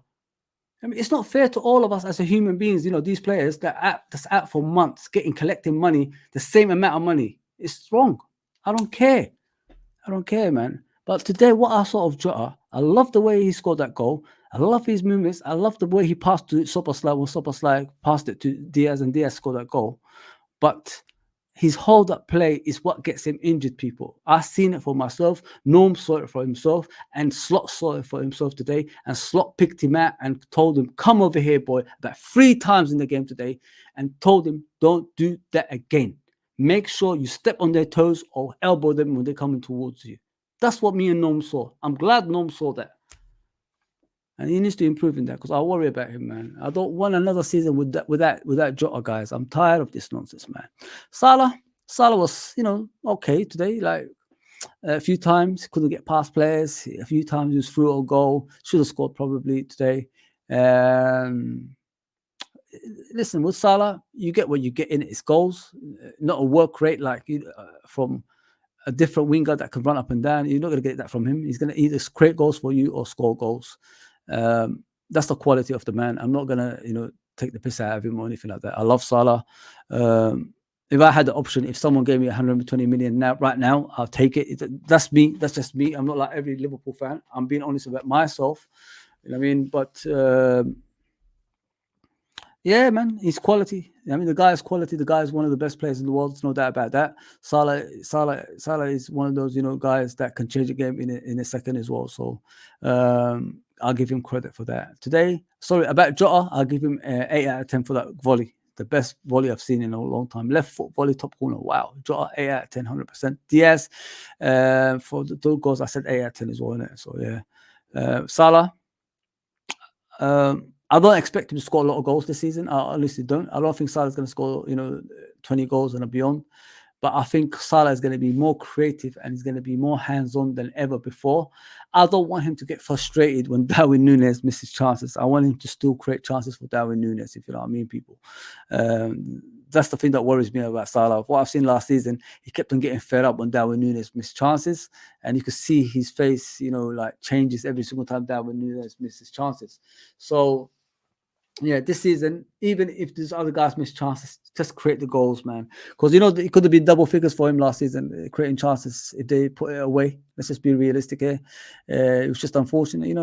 I mean, it's not fair to all of us as a human beings, you know, these players that's out for months, collecting money, the same amount of money. It's wrong. I don't care. Man. But today, what I saw of Jota, I love the way he scored that goal. I love his movements. I love the way he passed to Soboslai when Soboslai passed it to Diaz and Diaz scored that goal. But his hold-up play is what gets him injured, people. I've seen it for myself. Norm saw it for himself, and Slot saw it for himself today. And Slot picked him out and told him, "Come over here, boy," about 3 times in the game today, and told him, "Don't do that again. Make sure you step on their toes or elbow them when they're coming towards you." That's what me and Norm saw. I'm glad Norm saw that. And he needs to improve in that, because I worry about him, man. I don't want another season without Jota, guys. I'm tired of this nonsense, man. Salah was, okay today. Like a few times couldn't get past players. A few times he was through a goal. Should have scored probably today. Listen, with Salah, you get what you get in it. It's goals, not a work rate like from a different winger that can run up and down. You're not going to get that from him. He's going to either create goals for you or score goals. That's the quality of the man. I'm not going to, take the piss out of him or anything like that. I love Salah. If I had the option, if someone gave me 120 million right now, I'll take it. That's me. That's just me. I'm not like every Liverpool fan. I'm being honest about myself. You know what I mean? But yeah, man, he's quality. I mean, the guy is quality. The guy is one of the best players in the world. There's no doubt about that. Salah is one of those, guys that can change a game in a second as well. So I'll give him credit for that. Today, sorry, about Jota, I'll give him 8 out of 10 for that volley. The best volley I've seen in a long time. Left foot volley, top corner. Wow. Jota, 8 out of 10, 100%. Diaz, for the 2 goals, I said 8 out of 10 as well, innit? So, yeah. Salah, I don't expect him to score a lot of goals this season. I honestly don't. I don't think Salah's going to score, 20 goals and beyond. But I think Salah is going to be more creative and he's going to be more hands-on than ever before. I don't want him to get frustrated when Darwin Núñez misses chances. I want him to still create chances for Darwin Núñez, if you know what I mean, people. That's the thing that worries me about Salah. What I've seen last season, he kept on getting fed up when Darwin Núñez missed chances. And you could see his face, changes every single time Darwin Núñez misses chances. So, yeah, this season, even if these other guys miss chances, just create the goals, man. Because it could have been double figures for him last season, creating chances if they put it away. Let's just be realistic here. It was just unfortunate, he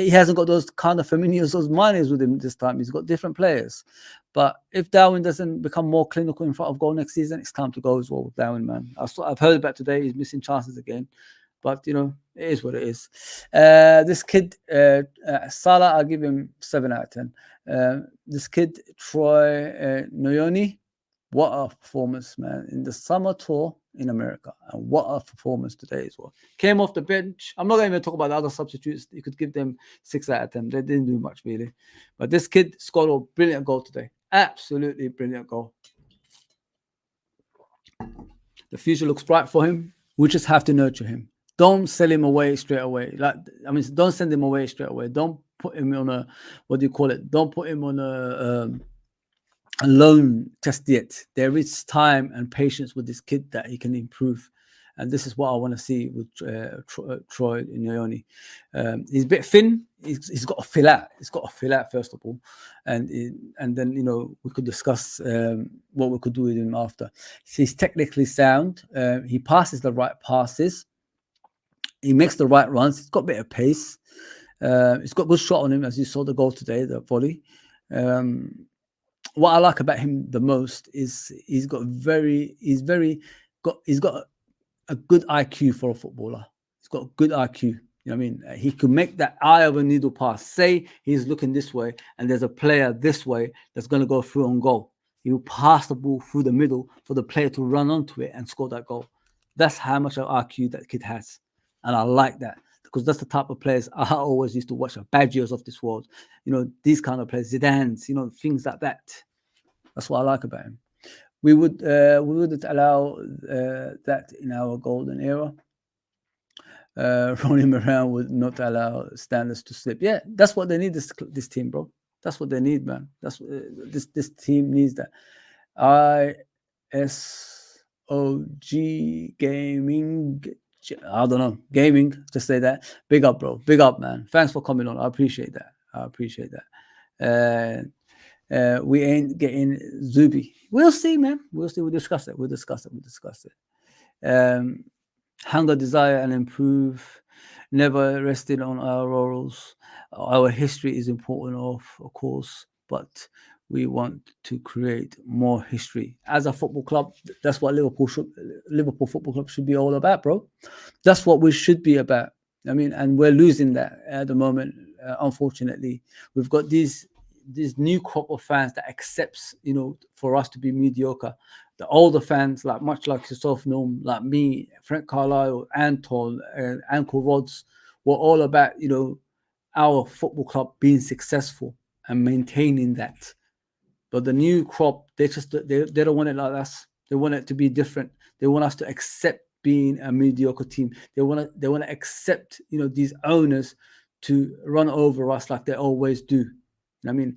hasn't got those kind of Firmino's, those Manes with him this time. He's got different players. But if Darwin doesn't become more clinical in front of goal next season, it's time to go as well with Darwin, man. I've heard about today he's missing chances again. But, it is what it is. This kid, Salah, I'll give him 7 out of 10. This kid, Troy Noyoni, what a performance, man. In the summer tour in America. And what a performance today as well. Came off the bench. I'm not going to even talk about the other substitutes. You could give them 6 out of 10. They didn't do much, really. But this kid scored a brilliant goal today. Absolutely brilliant goal. The future looks bright for him. We just have to nurture him. Don't sell him away straight away. Don't send him away straight away. Don't put him on Don't put him on a loan just yet. There is time and patience with this kid that he can improve. And this is what I want to see with Troy Noyoni. He's a bit thin. He's got to fill out. He's got to fill out, first of all. And then, we could discuss what we could do with him after. He's technically sound. He passes the right passes. He makes the right runs. He's got a bit of pace. He's got a good shot on him, as you saw the goal today, the volley. What I like about him the most is he's got a good IQ for a footballer. He's got a good IQ. You know what I mean? He can make that eye of a needle pass. Say he's looking this way and there's a player this way that's going to go through on goal. He will pass the ball through the middle for the player to run onto it and score that goal. That's how much of IQ that kid has. And I like that, because that's the type of players I always used to watch, the Badgers of this world. These kind of players, Zidane's, things like that. That's what I like about him. We wouldn't allow that in our golden era. Running around would not allow standards to slip. Yeah, that's what they need, this team, bro. That's what they need, man. That's this team needs that. ISOG Gaming. I don't know. Gaming, just say that. Big up, bro. Big up, man. Thanks for coming on. I appreciate that. We ain't getting Zubi. We'll see, man. We'll see. We'll discuss it. Hunger, desire, and improve. Never rested on our laurels. Our history is important, of course, but we want to create more history as a football club. That's what Liverpool Football Club should be all about, bro. That's what we should be about. I mean, and we're losing that at the moment. Unfortunately, we've got these new crop of fans that accepts, for us to be mediocre. The older fans, like much like yourself, Norm, like me, Frank Carlisle, Anton, Ankle Rods, were all about, our football club being successful and maintaining that. But the new crop, they don't want it like us. They want it to be different. They want us to accept being a mediocre team. They want to accept, these owners to run over us like they always do. I mean,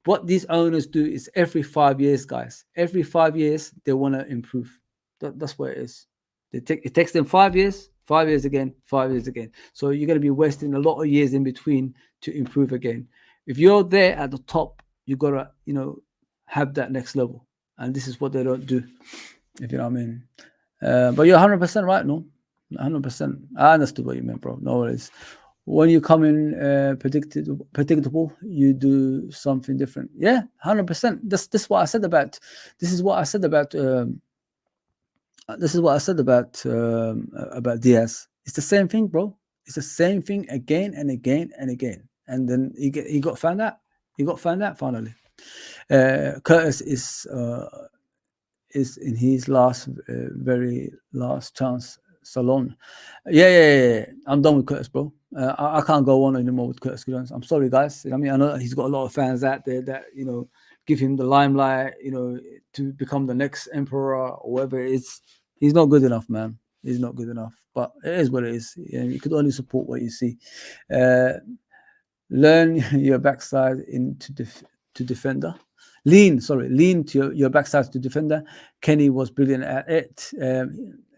what these owners do is every 5 years, guys. Every 5 years they want to improve. That's what it is. It takes them 5 years, 5 years again, 5 years again. So you're going to be wasting a lot of years in between to improve again. If you're there at the top, you gotta, have that next level. And this is what they don't do. If you know what I mean. But you're 100% right, no? 100%. I understood what you meant, bro. No worries. When you come in predictable, you do something different. Yeah, 100%. This is what I said about. This is what I said about. This is what I said about Diaz. It's the same thing, bro. It's the same thing again and again and again. And then he got found out. He got found out finally. Curtis is in his very last chance salon. Yeah. I'm done with Curtis, bro. I can't go on anymore with Curtis Jones. I'm sorry, guys. I mean, I know he's got a lot of fans out there that give him the limelight, to become the next emperor or whatever it is. He's not good enough, man. He's not good enough. But it is what it is. You could only support what you see. Learn your backside to defender. Lean to your backside to defender. Kenny was brilliant at it,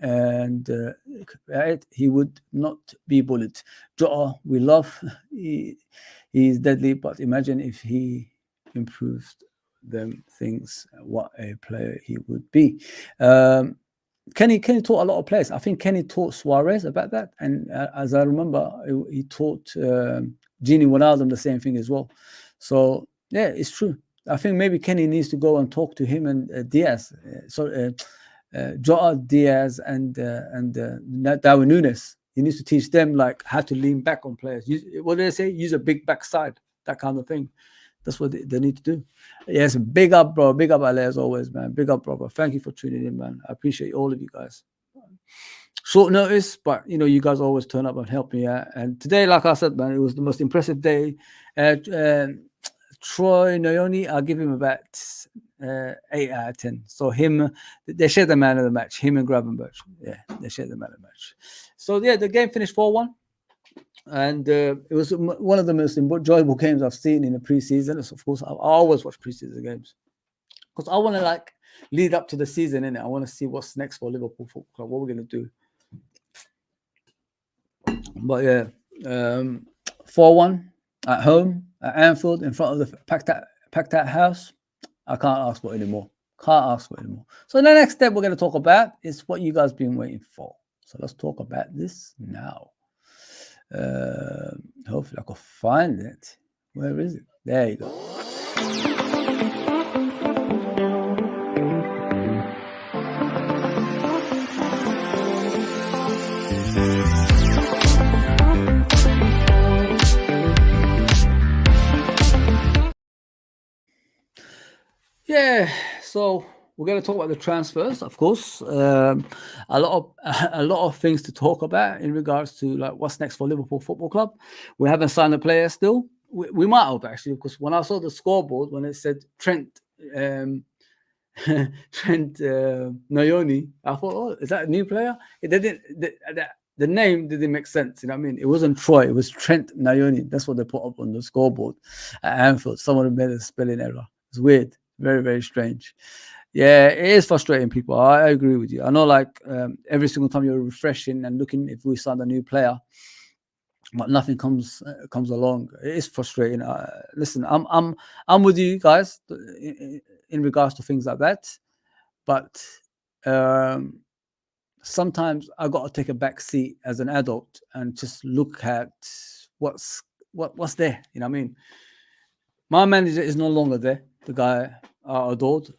and at it he would not be bullied. Jota, we love. He's deadly, but imagine if he improved them things, what a player he would be. Kenny taught a lot of players. I think Kenny taught Suarez about that, and as I remember, he taught Gini Wijnaldum the same thing as well. So yeah, it's true. I think maybe Kenny needs to go and talk to him and Diaz. Jota, Diaz, and Darwin Núñez. He needs to teach them like how to lean back on players. What do they say? Use a big backside, that kind of thing. That's what they need to do. Yes, big up, bro. Big up, Ale, as always, man. Big up, brother. Thank you for tuning in, man. I appreciate all of you guys. Short notice, but you guys always turn up and help me out. And today, like I said, man, it was the most impressive day. Troy Noyoni, I'll give him about 8 out of 10. So they shared the man of the match. Him and Gravenberch. Yeah, they shared the man of the match. So yeah, the game finished 4-1. And it was one of the most enjoyable games I've seen in the preseason. Of course, I always watch preseason games because I want to lead up to the season, innit? I want to see what's next for Liverpool Football Club, what we're going to do. But yeah, 4-1 at home at Anfield in front of the packed out house. I can't ask for anymore. So the next step we're going to talk about is what you guys been waiting for. So let's talk about this now. Hopefully I can find it. Where is it? There you go. Yeah, so we're going to talk about the transfers, of course. A lot of things to talk about in regards to what's next for Liverpool Football Club. We haven't signed a player still. We might have actually, because when I saw the scoreboard when it said Trent Noyoni, I thought, oh, is that a new player? It didn't. The name didn't make sense. You know what I mean? It wasn't Troy. It was Trent Noyoni. That's what they put up on the scoreboard at Anfield. Someone made a spelling error. It's weird. Very, very strange. Yeah, it is frustrating, people. I agree with you. I know, every single time you're refreshing and looking if we signed a new player, but nothing comes along. It is frustrating. Listen, I'm with you guys in regards to things like that, but sometimes I got to take a back seat as an adult and just look at what's there. You know what I mean? My manager is no longer there. The guy I adored,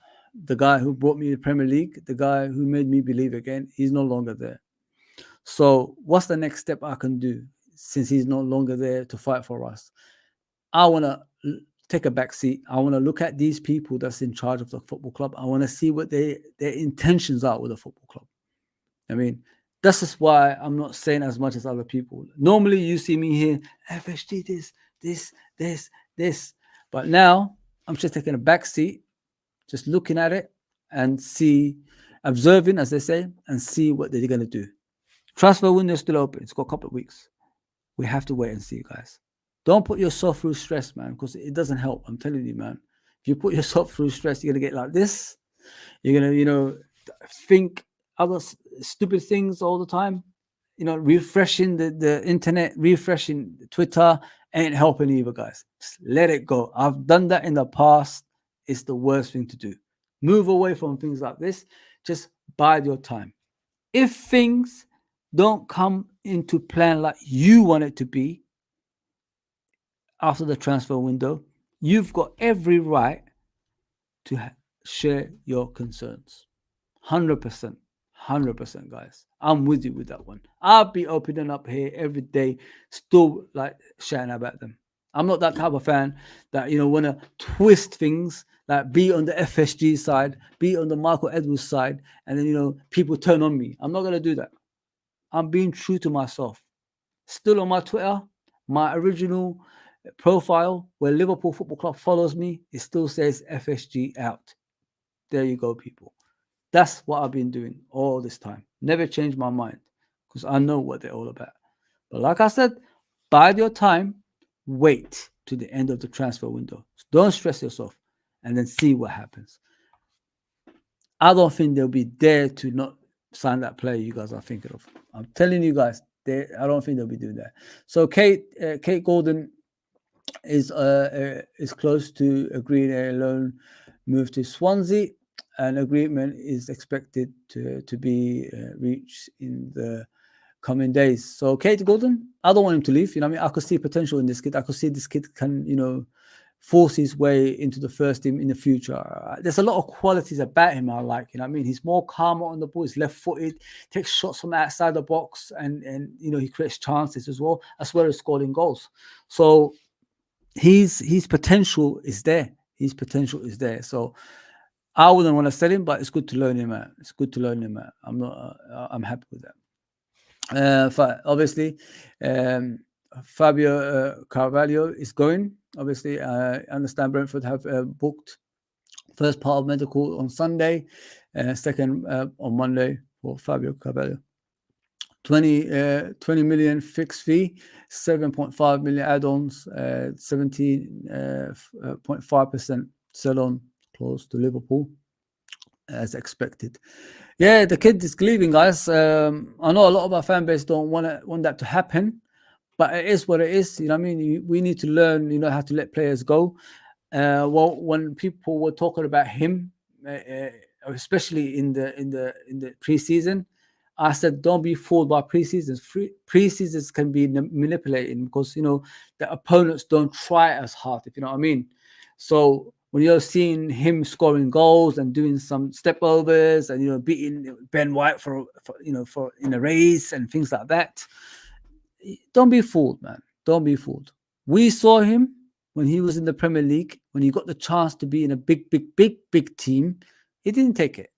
the guy who brought me the Premier League, the guy who made me believe again, he's no longer there. So what's the next step I can do since he's no longer there to fight for us? I want to take a back seat. I want to look at these people that's in charge of the football club. I want to see what their intentions are with the football club. I mean, this is why I'm not saying as much as other people. Normally, you see me here, FSG this. But now, I'm just taking a back seat, just looking at it and observing, as they say, and see what they're going to do. Transfer window is still open. It's got a couple of weeks. We have to wait and see, guys. Don't put yourself through stress, man, because it doesn't help. I'm telling you, man. If you put yourself through stress, you're going to get like this. You're going to, think other stupid things all the time. Refreshing the internet, refreshing Twitter ain't helping either, guys. Just let it go. I've done that in the past. It's the worst thing to do. Move away from things like this. Just bide your time. If things don't come into plan like you want it to be after the transfer window, you've got every right to share your concerns. 100%. 100%, guys. I'm with you with that one. I'll be opening up here every day, still like shouting about them. I'm not that type of fan that, want to twist things, like be on the FSG side, be on the Michael Edwards side, and then, people turn on me. I'm not going to do that. I'm being true to myself. Still on my Twitter, my original profile where Liverpool Football Club follows me, it still says FSG out. There you go, people. That's what I've been doing all this time. Never changed my mind because I know what they're all about. But like I said, bide your time, wait to the end of the transfer window. Don't stress yourself and then see what happens. I don't think they'll be there to not sign that player you guys are thinking of. I'm telling you guys, I don't think they'll be doing that. So Kate Gordon is close to agreeing a loan move to Swansea. An agreement is expected to be reached in the coming days. So Kate Gordon, I don't want him to leave. I could see potential in this kid. I could see this kid can, force his way into the first team in the future. There's a lot of qualities about him I like. He's more calmer on the ball. He's left-footed, takes shots from outside the box, and he creates chances as well as scoring goals. So his potential is there. So I wouldn't want to sell him, but it's good to learn him out. I'm happy with that. Obviously, Fabio Carvalho is going. Obviously, I understand Brentford have booked first part of medical on Sunday, second on Monday for Fabio Carvalho. 20 million fixed fee, 7.5 million add-ons, 17.5% sell-on clause to Liverpool, as expected. Yeah, the kid is leaving, guys. I know a lot of our fan base don't want that to happen, but it is what it is. We need to learn, how to let players go. Well, when people were talking about him, especially in the preseason, I said, don't be fooled by preseasons. Preseasons can be manipulated because, the opponents don't try as hard, if you know what I mean. So when you're seeing him scoring goals and doing some step overs and, beating Ben White for in a race and things like that, don't be fooled, man. Don't be fooled. We saw him when he was in the Premier League, when he got the chance to be in a big team. He didn't take it.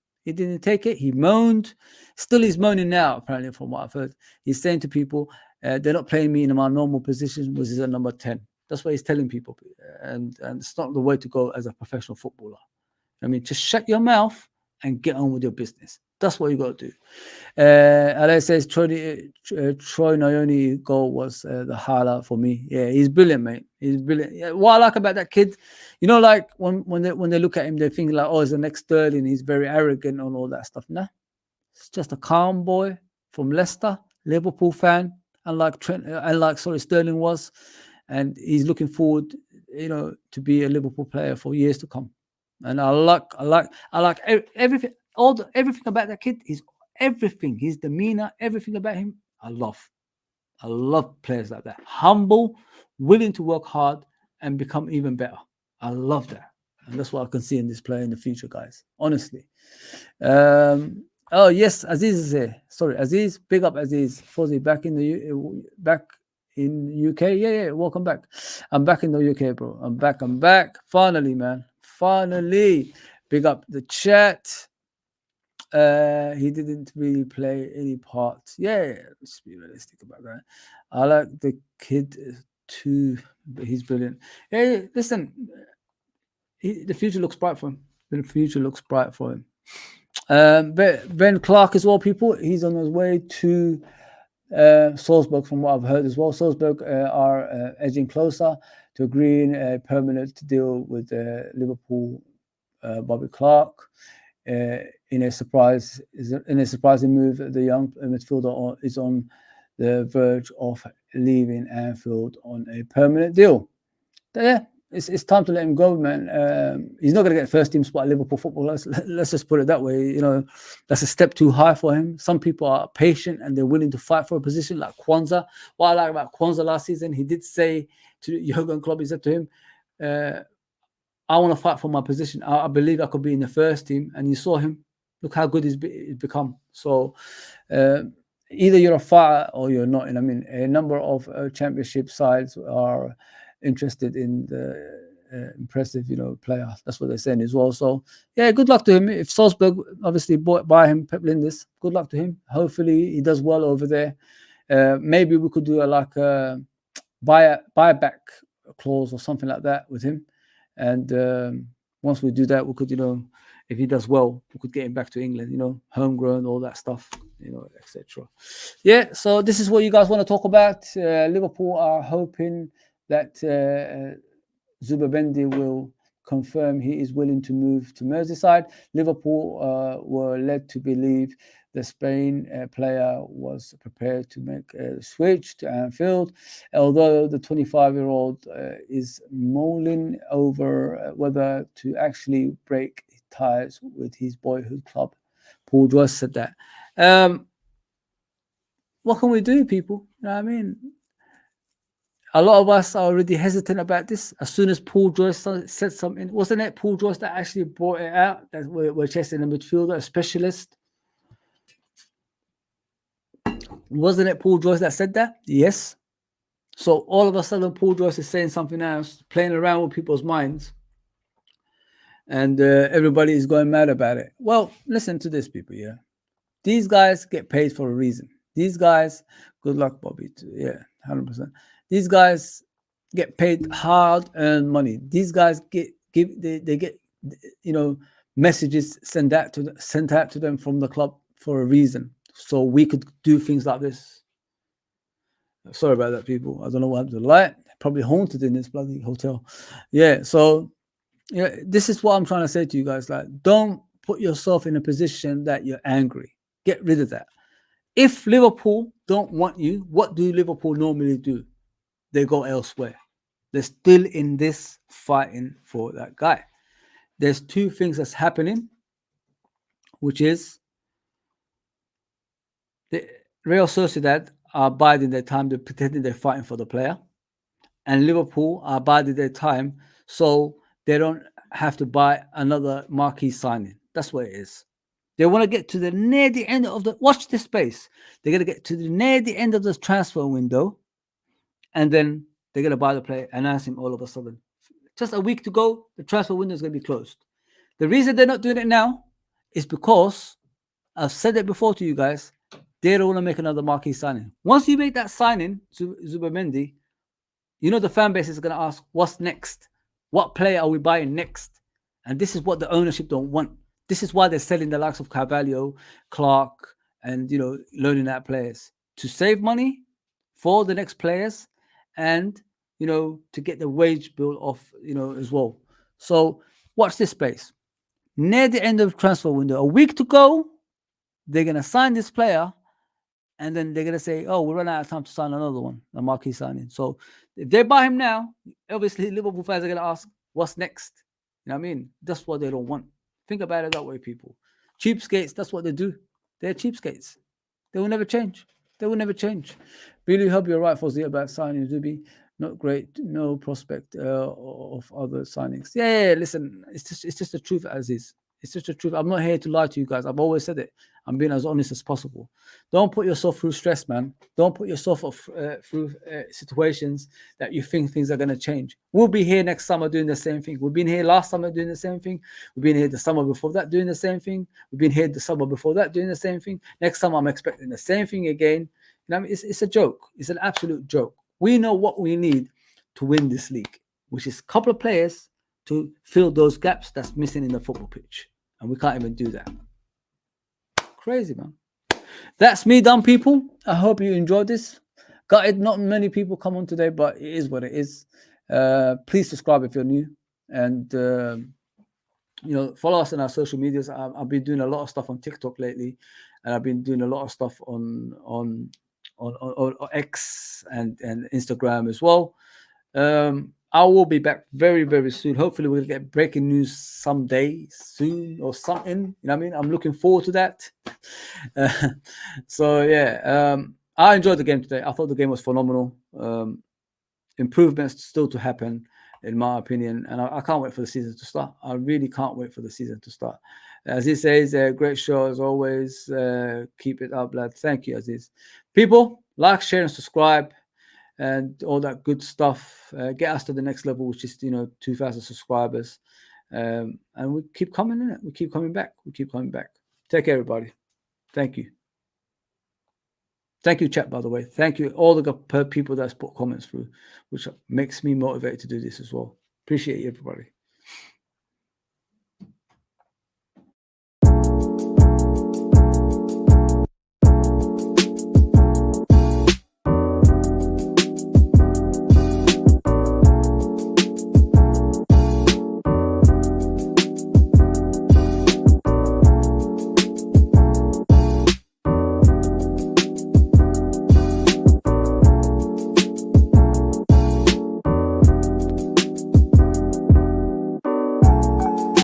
He moaned. Still, he's moaning now, apparently, from what I've heard. He's saying to people, they're not playing me in my normal position, which is at number 10. That's what he's telling people. And it's not the way to go as a professional footballer. Just shut your mouth and get on with your business. That's what you got to do. Alex says Troy Nayoni goal was the highlight for me. Yeah, he's brilliant, mate. He's brilliant. Yeah, what I like about that kid, like when they look at him, they think like, oh, he's the next Sterling. He's very arrogant and all that stuff. Nah, it's just a calm boy from Leicester, Liverpool fan, unlike Sterling was, and he's looking forward, to be a Liverpool player for years to come. And I like everything. Everything about that kid is everything. His demeanor, everything about him, I love. I love players like that. Humble, willing to work hard and become even better. I love that. And that's what I can see in this player in the future, guys. Honestly. Oh yes, Aziz is here. Sorry, Aziz. Big up, Aziz. Fozzy back in the back in UK. Yeah. Welcome back. I'm back in the UK, bro. I'm back. Finally, man. Finally. Big up the chat. He didn't really play any part. Yeah, let's be realistic about that. I like the kid too, but he's brilliant. Hey, listen, the future looks bright for him. The future looks bright for him. Ben Clark as well, people. He's on his way to Salzburg, from what I've heard as well. Salzburg are edging closer to agreeing a permanent deal with Liverpool Bobby Clark. In a surprising move, the young midfielder is on the verge of leaving Anfield on a permanent deal. Yeah, it's time to let him go, man. He's not going to get first team spot at Liverpool Football. Let's just put it that way. You know, that's a step too high for him. Some people are patient and they're willing to fight for a position, like Kwanzaa. What I like about Kwanzaa last season, he did say to Jurgen Klopp, he said to him, I want to fight for my position. I believe I could be in the first team. And you saw him. Look how good he's become. So either you're a fighter or you're not. And I mean, a number of championship sides are interested in the impressive, player. That's what they're saying as well. So yeah, good luck to him. If Salzburg obviously bought by him, Pep Linders, good luck to him. Hopefully he does well over there. Maybe we could do a buyback clause or something like that with him. And once we do that, we could, if he does well, we could get him back to England, homegrown, all that stuff, etc. Yeah, so this is what you guys want to talk about. Liverpool are hoping that Zubimendi will confirm he is willing to move to Merseyside. Liverpool were led to believe the Spain player was prepared to make a switch to Anfield, although the 25-year-old is mulling over whether to actually break ties with his boyhood club. Paul Joyce said that. What can we do, people? You know what I mean? A lot of us are already hesitant about this. As soon as Paul Joyce said something, wasn't it Paul Joyce that actually brought it out, that we're chasing a midfielder, a specialist? Wasn't it Paul Joyce that said that? Yes. So all of a sudden, Paul Joyce is saying something else, playing around with people's minds, and everybody is going mad about it. Well, listen to this, people. Yeah, these guys get paid for a reason. These guys, good luck, Bobby. Yeah, 100%. These guys get paid hard-earned money. These guys get messages sent out to them from the club for a reason. So we could do things like this. Sorry about that, people. I don't know what happened to the light. Probably haunted in this bloody hotel. Yeah, so yeah, this is what I'm trying to say to you guys. Like, don't put yourself in a position that you're angry. Get rid of that. If Liverpool don't want you, what do Liverpool normally do? They go elsewhere. They're still in this fighting for that guy. There's two things that's happening, which is the Real Sociedad are biding their time. They're pretending they're fighting for the player. And Liverpool are biding their time so they don't have to buy another marquee signing. That's what it is. They want to get to near the end of watch this space. They're going to get to near the end of the transfer window, and then they're going to buy the player, announce him all of a sudden. Just a week to go, the transfer window is going to be closed. The reason they're not doing it now is because, I've said it before to you guys, they don't want to make another marquee signing. Once you make that signing to Zubimendi, the fan base is going to ask, what's next? What player are we buying next? And this is what the ownership don't want. This is why they're selling the likes of Carvalho, Clark, and, loaning out players to save money for the next players and, to get the wage bill off, as well. So watch this space. Near the end of the transfer window, a week to go, they're going to sign this player, and then they're going to say, oh, we run out of time to sign another one, a marquee signing. So if they buy him now, obviously Liverpool fans are going to ask, what's next? You know what I mean? That's what they don't want. Think about it that way, people. Cheapskates, that's what they do. They're cheapskates. They will never change. They will never change. Really hope you're right, Fozzy, about signing Zubi. Not great, no prospect of other signings. Yeah, listen, it's just the truth as is. It's just the truth. I'm not here to lie to you guys. I've always said it. I'm being as honest as possible. Don't put yourself through stress, man. Don't put yourself through situations that you think things are going to change. We'll be here next summer doing the same thing. We've been here last summer doing the same thing. We've been here the summer before that doing the same thing. We've been here the summer before that doing the same thing. Next summer, I'm expecting the same thing again. You know, what I mean? It's a joke. It's an absolute joke. We know what we need to win this league, which is a couple of players to fill those gaps that's missing in the football pitch. And we can't even do that. Crazy, man. That's me done, people. I hope you enjoyed this. Got it. Not many people come on today, but it is what it is. Please subscribe if you're new. And follow us on our social medias. I've been doing a lot of stuff on TikTok lately, and I've been doing a lot of stuff on X and Instagram as well. I will be back very, very soon. Hopefully, we'll get breaking news someday soon or something. You know what I mean? I'm looking forward to that. So yeah, I enjoyed the game today. I thought the game was phenomenal. Improvements still to happen, in my opinion, and I can't wait for the season to start. I really can't wait for the season to start. As he says, great show as always. Keep it up, lad. Thank you, Aziz. People, like, share, and subscribe, and all that good stuff. Get us to the next level, which is 2,000 subscribers, and we keep coming in it. We keep coming back. We keep coming back. Take care, everybody. Thank you. Thank you, chat, by the way. Thank you, all the people that's put comments through, which makes me motivated to do this as well. Appreciate you, everybody.